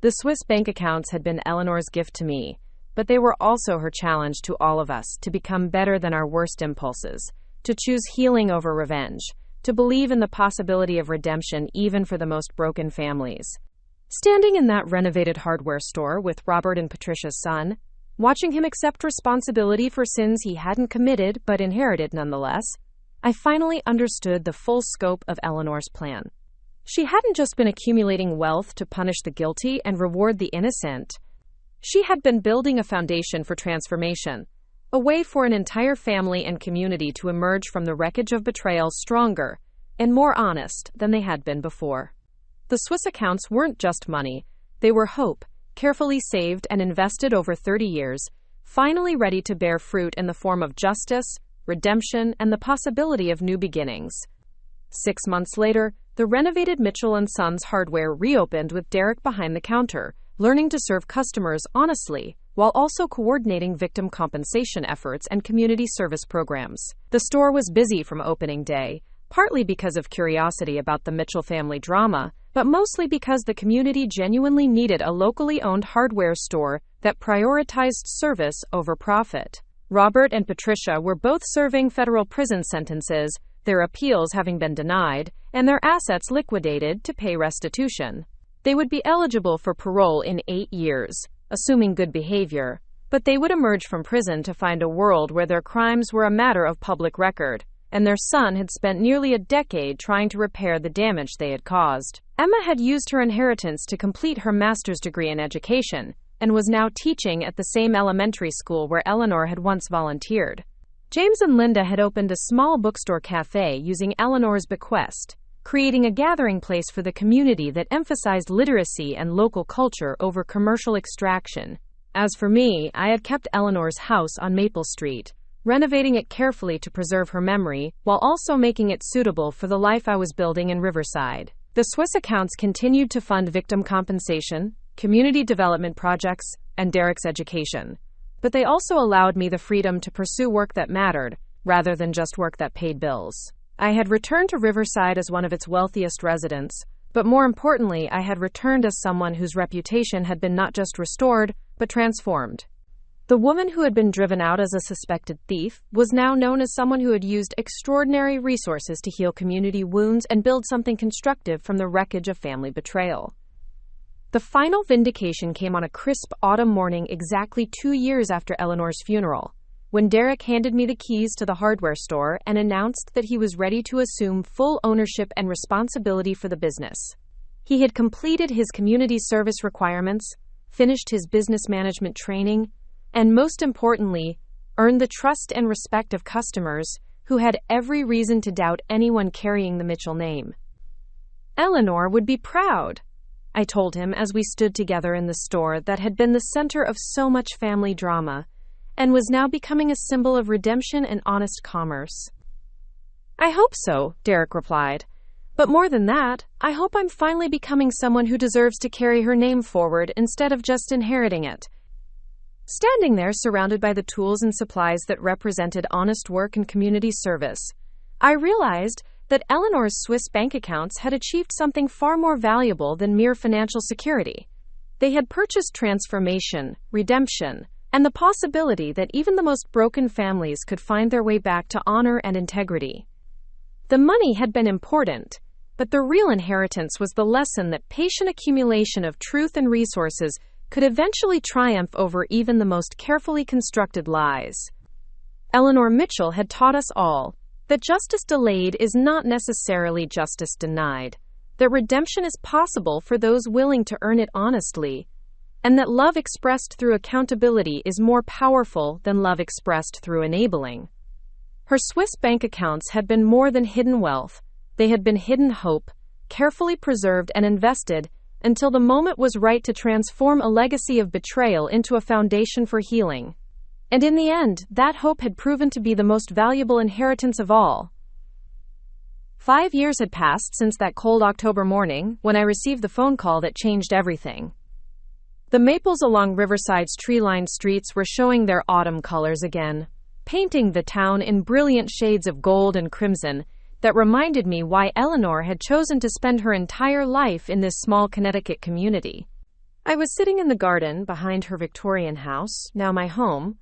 The Swiss bank accounts had been Eleanor's gift to me, but they were also her challenge to all of us to become better than our worst impulses, to choose healing over revenge, to believe in the possibility of redemption even for the most broken families. Standing in that renovated hardware store with Robert and Patricia's son, watching him accept responsibility for sins he hadn't committed but inherited nonetheless, I finally understood the full scope of Eleanor's plan. She hadn't just been accumulating wealth to punish the guilty and reward the innocent. She had been building a foundation for transformation, a way for an entire family and community to emerge from the wreckage of betrayal stronger and more honest than they had been before. The Swiss accounts weren't just money, they were hope, carefully saved and invested over 30 years, finally ready to bear fruit in the form of justice, redemption, and the possibility of new beginnings. 6 months later, the renovated Mitchell & Sons hardware reopened with Derek behind the counter, learning to serve customers honestly, while also coordinating victim compensation efforts and community service programs. The store was busy from opening day, partly because of curiosity about the Mitchell family drama, but mostly because the community genuinely needed a locally owned hardware store that prioritized service over profit. Robert and Patricia were both serving federal prison sentences, their appeals having been denied, and their assets liquidated to pay restitution. They would be eligible for parole in 8 years, assuming good behavior, but they would emerge from prison to find a world where their crimes were a matter of public record, and their son had spent nearly a decade trying to repair the damage they had caused. Emma had used her inheritance to complete her master's degree in education, and was now teaching at the same elementary school where Eleanor had once volunteered. James and Linda had opened a small bookstore cafe using Eleanor's bequest, creating a gathering place for the community that emphasized literacy and local culture over commercial extraction. As for me, I had kept Eleanor's house on Maple Street, renovating it carefully to preserve her memory, while also making it suitable for the life I was building in Riverside. The Swiss accounts continued to fund victim compensation, community development projects, and Derek's education. But they also allowed me the freedom to pursue work that mattered, rather than just work that paid bills. I had returned to Riverside as one of its wealthiest residents, but more importantly, I had returned as someone whose reputation had been not just restored, but transformed. The woman who had been driven out as a suspected thief was now known as someone who had used extraordinary resources to heal community wounds and build something constructive from the wreckage of family betrayal. The final vindication came on a crisp autumn morning exactly 2 years after Eleanor's funeral, when Derek handed me the keys to the hardware store and announced that he was ready to assume full ownership and responsibility for the business. He had completed his community service requirements, finished his business management training, and most importantly, earned the trust and respect of customers who had every reason to doubt anyone carrying the Mitchell name. Eleanor would be proud, I told him as we stood together in the store that had been the center of so much family drama, and was now becoming a symbol of redemption and honest commerce. I hope so, Derek replied. But more than that, I hope I'm finally becoming someone who deserves to carry her name forward instead of just inheriting it. Standing there surrounded by the tools and supplies that represented honest work and community service, I realized that Eleanor's Swiss bank accounts had achieved something far more valuable than mere financial security. They had purchased transformation, redemption, and the possibility that even the most broken families could find their way back to honor and integrity. The money had been important, but the real inheritance was the lesson that patient accumulation of truth and resources could eventually triumph over even the most carefully constructed lies. Eleanor Mitchell had taught us all that justice delayed is not necessarily justice denied, that redemption is possible for those willing to earn it honestly, and that love expressed through accountability is more powerful than love expressed through enabling. Her Swiss bank accounts had been more than hidden wealth. They had been hidden hope, carefully preserved and invested, until the moment was right to transform a legacy of betrayal into a foundation for healing. And in the end, that hope had proven to be the most valuable inheritance of all. 5 years had passed since that cold October morning when I received the phone call that changed everything. The maples along Riverside's tree-lined streets were showing their autumn colors again, painting the town in brilliant shades of gold and crimson that reminded me why Eleanor had chosen to spend her entire life in this small Connecticut community. I was sitting in the garden behind her Victorian house, now my home,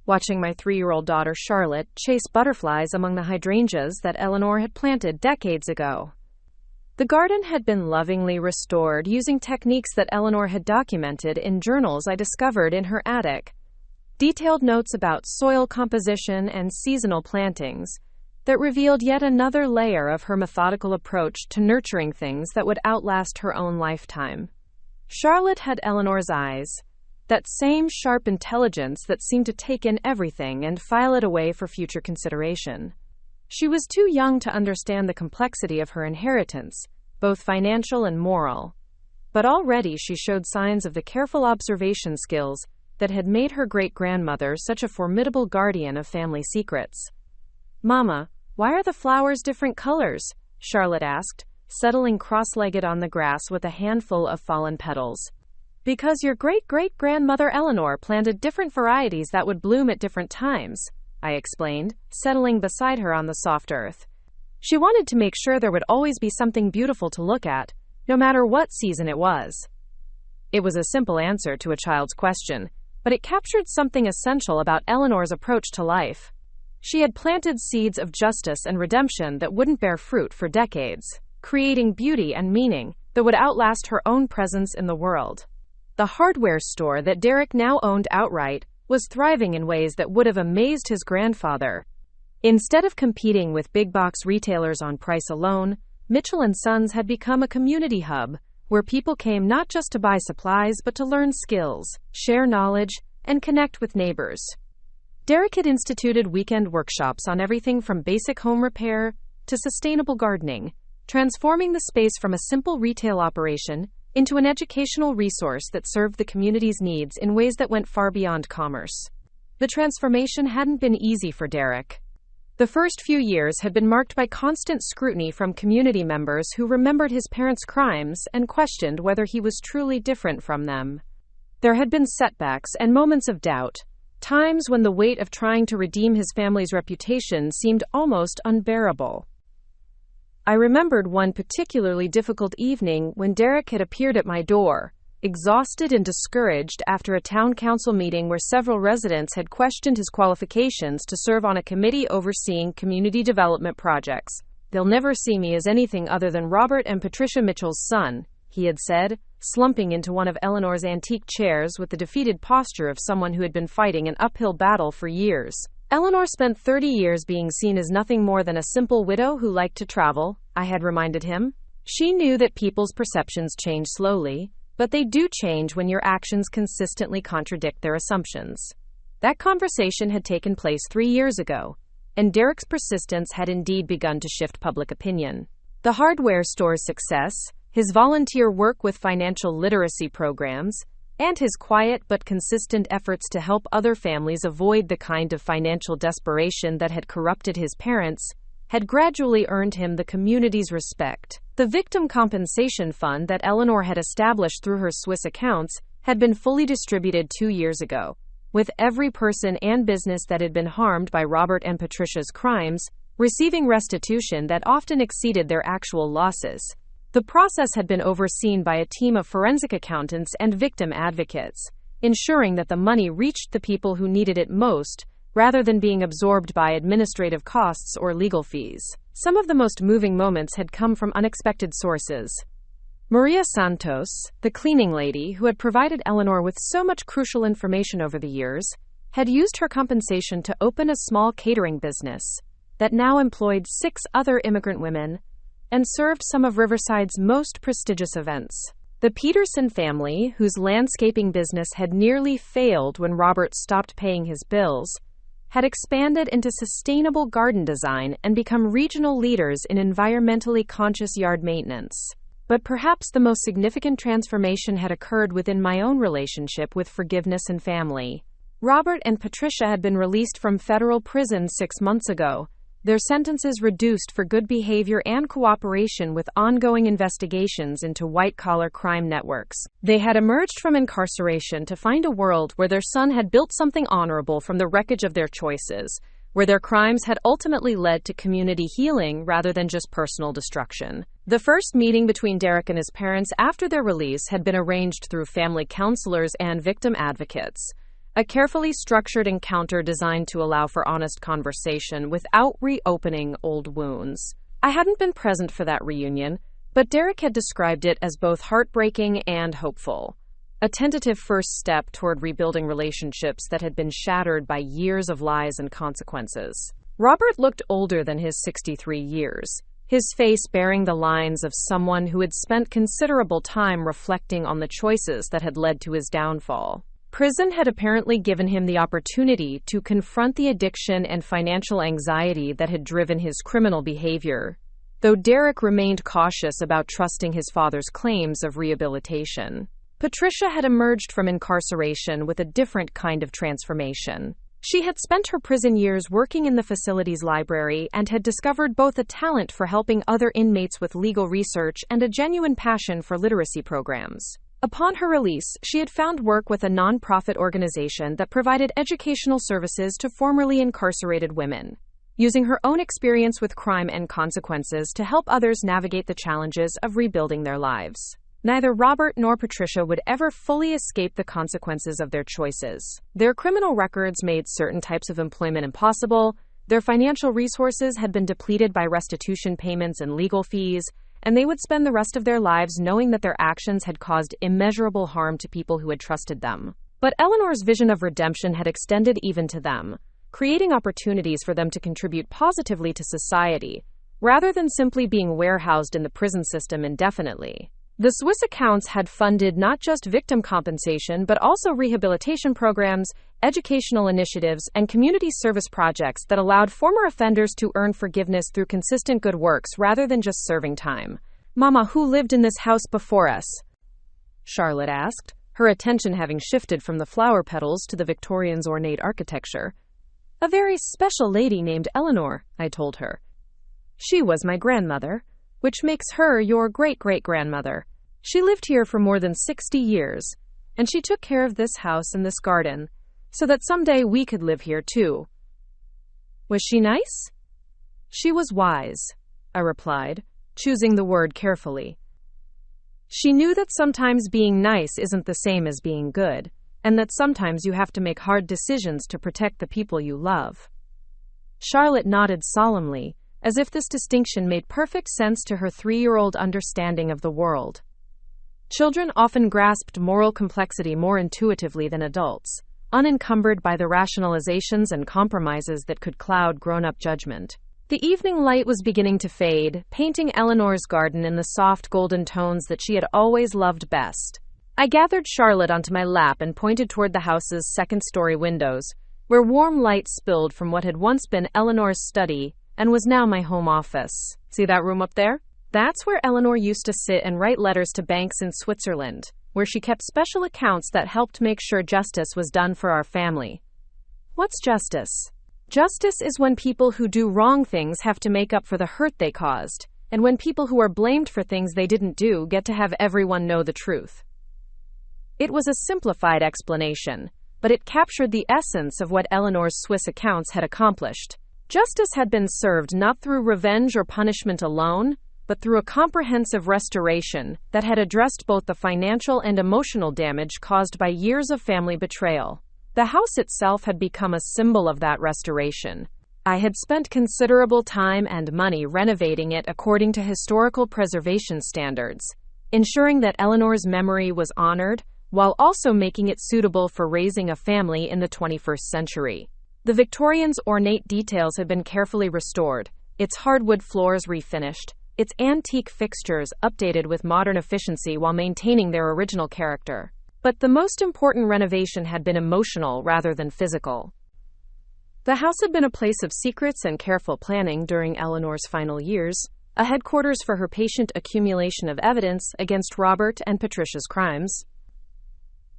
watching my 3-year-old daughter Charlotte chase butterflies among the hydrangeas that Eleanor had planted decades ago. The garden had been lovingly restored using techniques that Eleanor had documented in journals I discovered in her attic. Detailed notes about soil composition and seasonal plantings that revealed yet another layer of her methodical approach to nurturing things that would outlast her own lifetime. Charlotte had Eleanor's eyes, that same sharp intelligence that seemed to take in everything and file it away for future consideration. She was too young to understand the complexity of her inheritance, both financial and moral, but already she showed signs of the careful observation skills that had made her great-grandmother such a formidable guardian of family secrets. "Mama, why are the flowers different colors?" Charlotte asked, settling cross-legged on the grass with a handful of fallen petals. "Because your great-great-grandmother Eleanor planted different varieties that would bloom at different times," I explained, settling beside her on the soft earth. "She wanted to make sure there would always be something beautiful to look at, no matter what season it was." It was a simple answer to a child's question, but it captured something essential about Eleanor's approach to life. She had planted seeds of justice and redemption that wouldn't bear fruit for decades, creating beauty and meaning that would outlast her own presence in the world. The hardware store that Derek now owned outright was thriving in ways that would have amazed his grandfather. Instead of competing with big-box retailers on price alone, Mitchell & Sons had become a community hub where people came not just to buy supplies but to learn skills, share knowledge, and connect with neighbors. Derek had instituted weekend workshops on everything from basic home repair to sustainable gardening, transforming the space from a simple retail operation into an educational resource that served the community's needs in ways that went far beyond commerce. The transformation hadn't been easy for Derek. The first few years had been marked by constant scrutiny from community members who remembered his parents' crimes and questioned whether he was truly different from them. There had been setbacks and moments of doubt, times when the weight of trying to redeem his family's reputation seemed almost unbearable. I remembered one particularly difficult evening when Derek had appeared at my door, exhausted and discouraged after a town council meeting where several residents had questioned his qualifications to serve on a committee overseeing community development projects. "They'll never see me as anything other than Robert and Patricia Mitchell's son," he had said, slumping into one of Eleanor's antique chairs with the defeated posture of someone who had been fighting an uphill battle for years. Eleanor spent 30 years being seen as nothing more than a simple widow who liked to travel, I had reminded him. She knew that people's perceptions change slowly, but they do change when your actions consistently contradict their assumptions. That conversation had taken place 3 years ago, and Derek's persistence had indeed begun to shift public opinion. The hardware store's success, his volunteer work with financial literacy programs, and his quiet but consistent efforts to help other families avoid the kind of financial desperation that had corrupted his parents, had gradually earned him the community's respect. The victim compensation fund that Eleanor had established through her Swiss accounts had been fully distributed 2 years ago, with every person and business that had been harmed by Robert and Patricia's crimes receiving restitution that often exceeded their actual losses. The process had been overseen by a team of forensic accountants and victim advocates, ensuring that the money reached the people who needed it most, rather than being absorbed by administrative costs or legal fees. Some of the most moving moments had come from unexpected sources. Maria Santos, the cleaning lady who had provided Eleanor with so much crucial information over the years, had used her compensation to open a small catering business that now employed 6 other immigrant women and served some of Riverside's most prestigious events. The Peterson family, whose landscaping business had nearly failed when Robert stopped paying his bills, had expanded into sustainable garden design and become regional leaders in environmentally conscious yard maintenance. But perhaps the most significant transformation had occurred within my own relationship with forgiveness and family. Robert and Patricia had been released from federal prison 6 months ago, their sentences reduced for good behavior and cooperation with ongoing investigations into white-collar crime networks. They had emerged from incarceration to find a world where their son had built something honorable from the wreckage of their choices, where their crimes had ultimately led to community healing rather than just personal destruction. The first meeting between Derek and his parents after their release had been arranged through family counselors and victim advocates, a carefully structured encounter designed to allow for honest conversation without reopening old wounds. I hadn't been present for that reunion, but Derek had described it as both heartbreaking and hopeful, a tentative first step toward rebuilding relationships that had been shattered by years of lies and consequences. Robert looked older than his 63 years, his face bearing the lines of someone who had spent considerable time reflecting on the choices that had led to his downfall. Prison had apparently given him the opportunity to confront the addiction and financial anxiety that had driven his criminal behavior, though Derek remained cautious about trusting his father's claims of rehabilitation. Patricia had emerged from incarceration with a different kind of transformation. She had spent her prison years working in the facility's library and had discovered both a talent for helping other inmates with legal research and a genuine passion for literacy programs. Upon her release, she had found work with a nonprofit organization that provided educational services to formerly incarcerated women, using her own experience with crime and consequences to help others navigate the challenges of rebuilding their lives. Neither Robert nor Patricia would ever fully escape the consequences of their choices. Their criminal records made certain types of employment impossible, their financial resources had been depleted by restitution payments and legal fees, and they would spend the rest of their lives knowing that their actions had caused immeasurable harm to people who had trusted them. But Eleanor's vision of redemption had extended even to them, creating opportunities for them to contribute positively to society, rather than simply being warehoused in the prison system indefinitely. The Swiss accounts had funded not just victim compensation but also rehabilitation programs, educational initiatives, and community service projects that allowed former offenders to earn forgiveness through consistent good works rather than just serving time. "Mama, who lived in this house before us?" Charlotte asked, her attention having shifted from the flower petals to the Victorians' ornate architecture. "A very special lady named Eleanor," I told her. "She was my grandmother, which makes her your great-great-grandmother. She lived here for more than 60 years, and she took care of this house and this garden, so that someday we could live here too." "Was she nice?" "She was wise," I replied, choosing the word carefully. "She knew that sometimes being nice isn't the same as being good, and that sometimes you have to make hard decisions to protect the people you love." Charlotte nodded solemnly, as if this distinction made perfect sense to her 3-year-old understanding of the world. Children often grasped moral complexity more intuitively than adults, unencumbered by the rationalizations and compromises that could cloud grown-up judgment. The evening light was beginning to fade, painting Eleanor's garden in the soft golden tones that she had always loved best. I gathered Charlotte onto my lap and pointed toward the house's second-story windows, where warm light spilled from what had once been Eleanor's study and was now my home office. "See that room up there? That's where Eleanor used to sit and write letters to banks in Switzerland, where she kept special accounts that helped make sure justice was done for our family." "What's justice?" "Justice is when people who do wrong things have to make up for the hurt they caused, and when people who are blamed for things they didn't do get to have everyone know the truth." It was a simplified explanation, but it captured the essence of what Eleanor's Swiss accounts had accomplished. Justice had been served not through revenge or punishment alone, but through a comprehensive restoration that had addressed both the financial and emotional damage caused by years of family betrayal. The house itself had become a symbol of that restoration. I had spent considerable time and money renovating it according to historical preservation standards, ensuring that Eleanor's memory was honored, while also making it suitable for raising a family in the 21st century. The Victorians' ornate details had been carefully restored, its hardwood floors refinished, its antique fixtures updated with modern efficiency while maintaining their original character. But the most important renovation had been emotional rather than physical. The house had been a place of secrets and careful planning during Eleanor's final years, a headquarters for her patient accumulation of evidence against Robert and Patricia's crimes.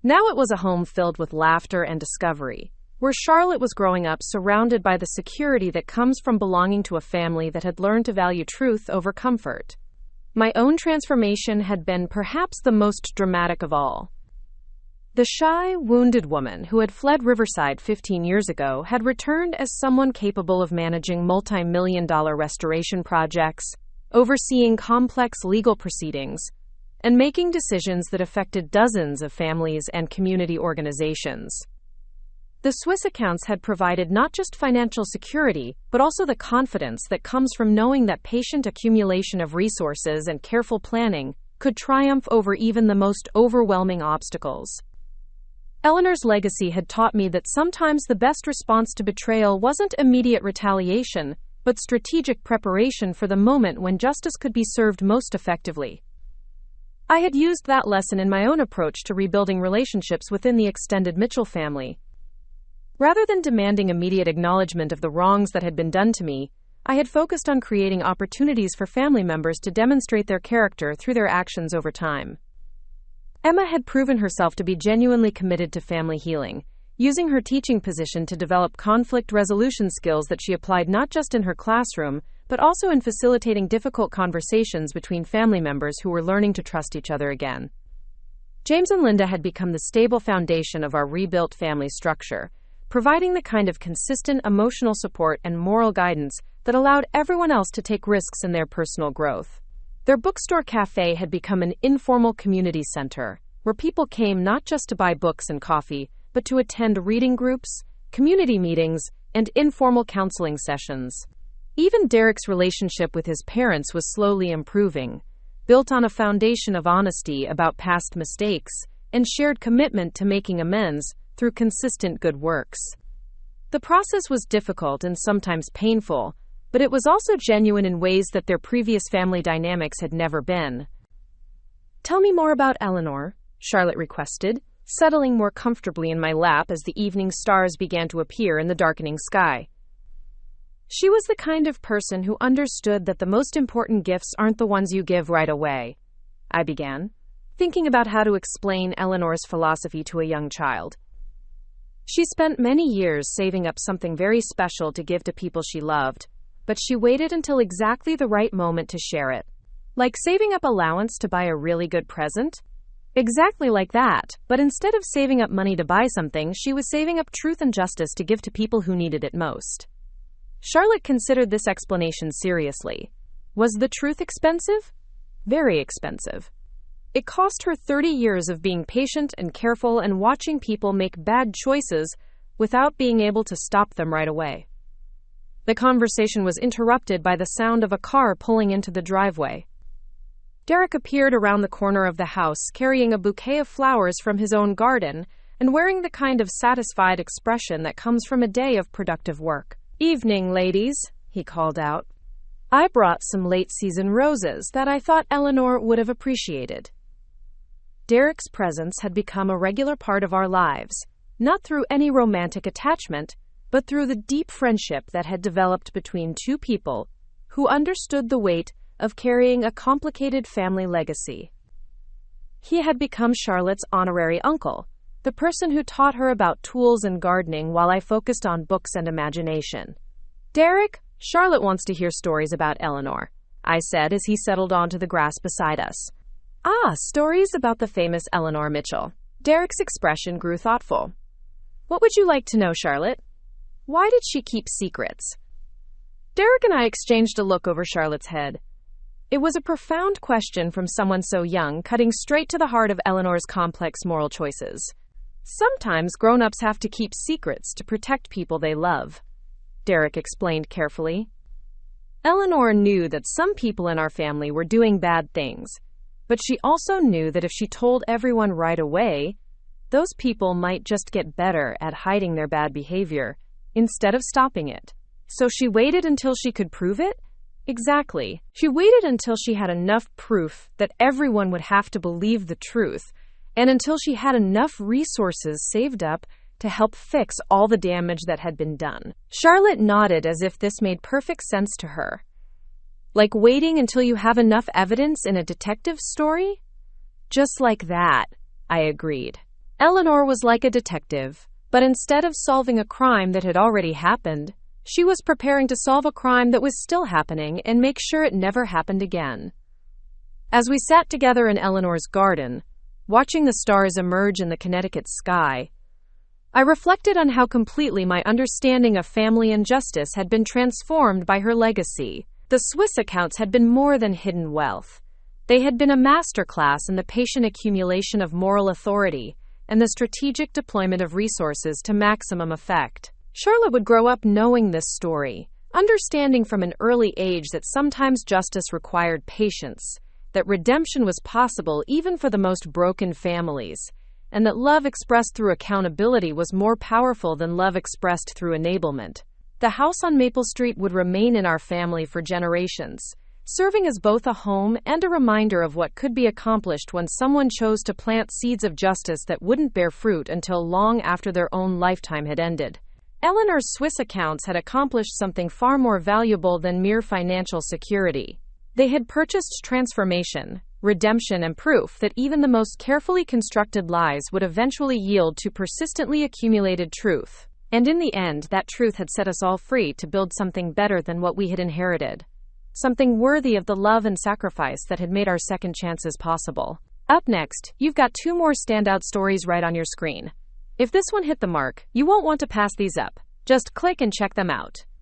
Now it was a home filled with laughter and discovery, where Charlotte was growing up surrounded by the security that comes from belonging to a family that had learned to value truth over comfort. My own transformation had been perhaps the most dramatic of all. The shy, wounded woman who had fled Riverside 15 years ago had returned as someone capable of managing multi-million-dollar restoration projects, overseeing complex legal proceedings, and making decisions that affected dozens of families and community organizations. The Swiss accounts had provided not just financial security, but also the confidence that comes from knowing that patient accumulation of resources and careful planning could triumph over even the most overwhelming obstacles. Eleanor's legacy had taught me that sometimes the best response to betrayal wasn't immediate retaliation, but strategic preparation for the moment when justice could be served most effectively. I had used that lesson in my own approach to rebuilding relationships within the extended Mitchell family. Rather than demanding immediate acknowledgement of the wrongs that had been done to me, I had focused on creating opportunities for family members to demonstrate their character through their actions over time. Emma had proven herself to be genuinely committed to family healing, using her teaching position to develop conflict resolution skills that she applied not just in her classroom, but also in facilitating difficult conversations between family members who were learning to trust each other again. James and Linda had become the stable foundation of our rebuilt family structure, providing the kind of consistent emotional support and moral guidance that allowed everyone else to take risks in their personal growth. Their bookstore cafe had become an informal community center, where people came not just to buy books and coffee, but to attend reading groups, community meetings, and informal counseling sessions. Even Derek's relationship with his parents was slowly improving, built on a foundation of honesty about past mistakes and shared commitment to making amends through consistent good works. The process was difficult and sometimes painful, but it was also genuine in ways that their previous family dynamics had never been. "Tell me more about Eleanor," Charlotte requested, settling more comfortably in my lap as the evening stars began to appear in the darkening sky. "She was the kind of person who understood that the most important gifts aren't the ones you give right away," I began, thinking about how to explain Eleanor's philosophy to a young child. She spent many years saving up something very special to give to people she loved, but she waited until exactly the right moment to share it. Like saving up allowance to buy a really good present? Exactly like that, but instead of saving up money to buy something, she was saving up truth and justice to give to people who needed it most. Charlotte considered this explanation seriously. Was the truth expensive? Very expensive. It cost her 30 years of being patient and careful and watching people make bad choices without being able to stop them right away. The conversation was interrupted by the sound of a car pulling into the driveway. Derek appeared around the corner of the house carrying a bouquet of flowers from his own garden and wearing the kind of satisfied expression that comes from a day of productive work. "Evening, ladies," he called out. "I brought some late-season roses that I thought Eleanor would have appreciated." Derek's presence had become a regular part of our lives, not through any romantic attachment, but through the deep friendship that had developed between two people who understood the weight of carrying a complicated family legacy. He had become Charlotte's honorary uncle, the person who taught her about tools and gardening while I focused on books and imagination. "Derek, Charlotte wants to hear stories about Eleanor," I said as he settled onto the grass beside us. "Ah, stories about the famous Eleanor Mitchell." Derek's expression grew thoughtful. "What would you like to know, Charlotte? Why did she keep secrets?" Derek and I exchanged a look over Charlotte's head. It was a profound question from someone so young, cutting straight to the heart of Eleanor's complex moral choices. "Sometimes grown-ups have to keep secrets to protect people they love," Derek explained carefully. Eleanor knew that some people in our family were doing bad things, but she also knew that if she told everyone right away, those people might just get better at hiding their bad behavior instead of stopping it. So she waited until she could prove it? Exactly. She waited until she had enough proof that everyone would have to believe the truth, and until she had enough resources saved up to help fix all the damage that had been done. Charlotte nodded as if this made perfect sense to her. Like waiting until you have enough evidence in a detective story? Just like that, I agreed. Eleanor was like a detective, but instead of solving a crime that had already happened, she was preparing to solve a crime that was still happening and make sure it never happened again. As we sat together in Eleanor's garden, watching the stars emerge in the Connecticut sky, I reflected on how completely my understanding of family and justice had been transformed by her legacy. The Swiss accounts had been more than hidden wealth. They had been a masterclass in the patient accumulation of moral authority and the strategic deployment of resources to maximum effect. Charlotte would grow up knowing this story, understanding from an early age that sometimes justice required patience, that redemption was possible even for the most broken families, and that love expressed through accountability was more powerful than love expressed through enablement. The house on Maple Street would remain in our family for generations, serving as both a home and a reminder of what could be accomplished when someone chose to plant seeds of justice that wouldn't bear fruit until long after their own lifetime had ended. Eleanor's Swiss accounts had accomplished something far more valuable than mere financial security. They had purchased transformation, redemption, and proof that even the most carefully constructed lies would eventually yield to persistently accumulated truth. And in the end, that truth had set us all free to build something better than what we had inherited. Something worthy of the love and sacrifice that had made our second chances possible. Up next, you've got 2 more standout stories right on your screen. If this one hit the mark, you won't want to pass these up. Just click and check them out.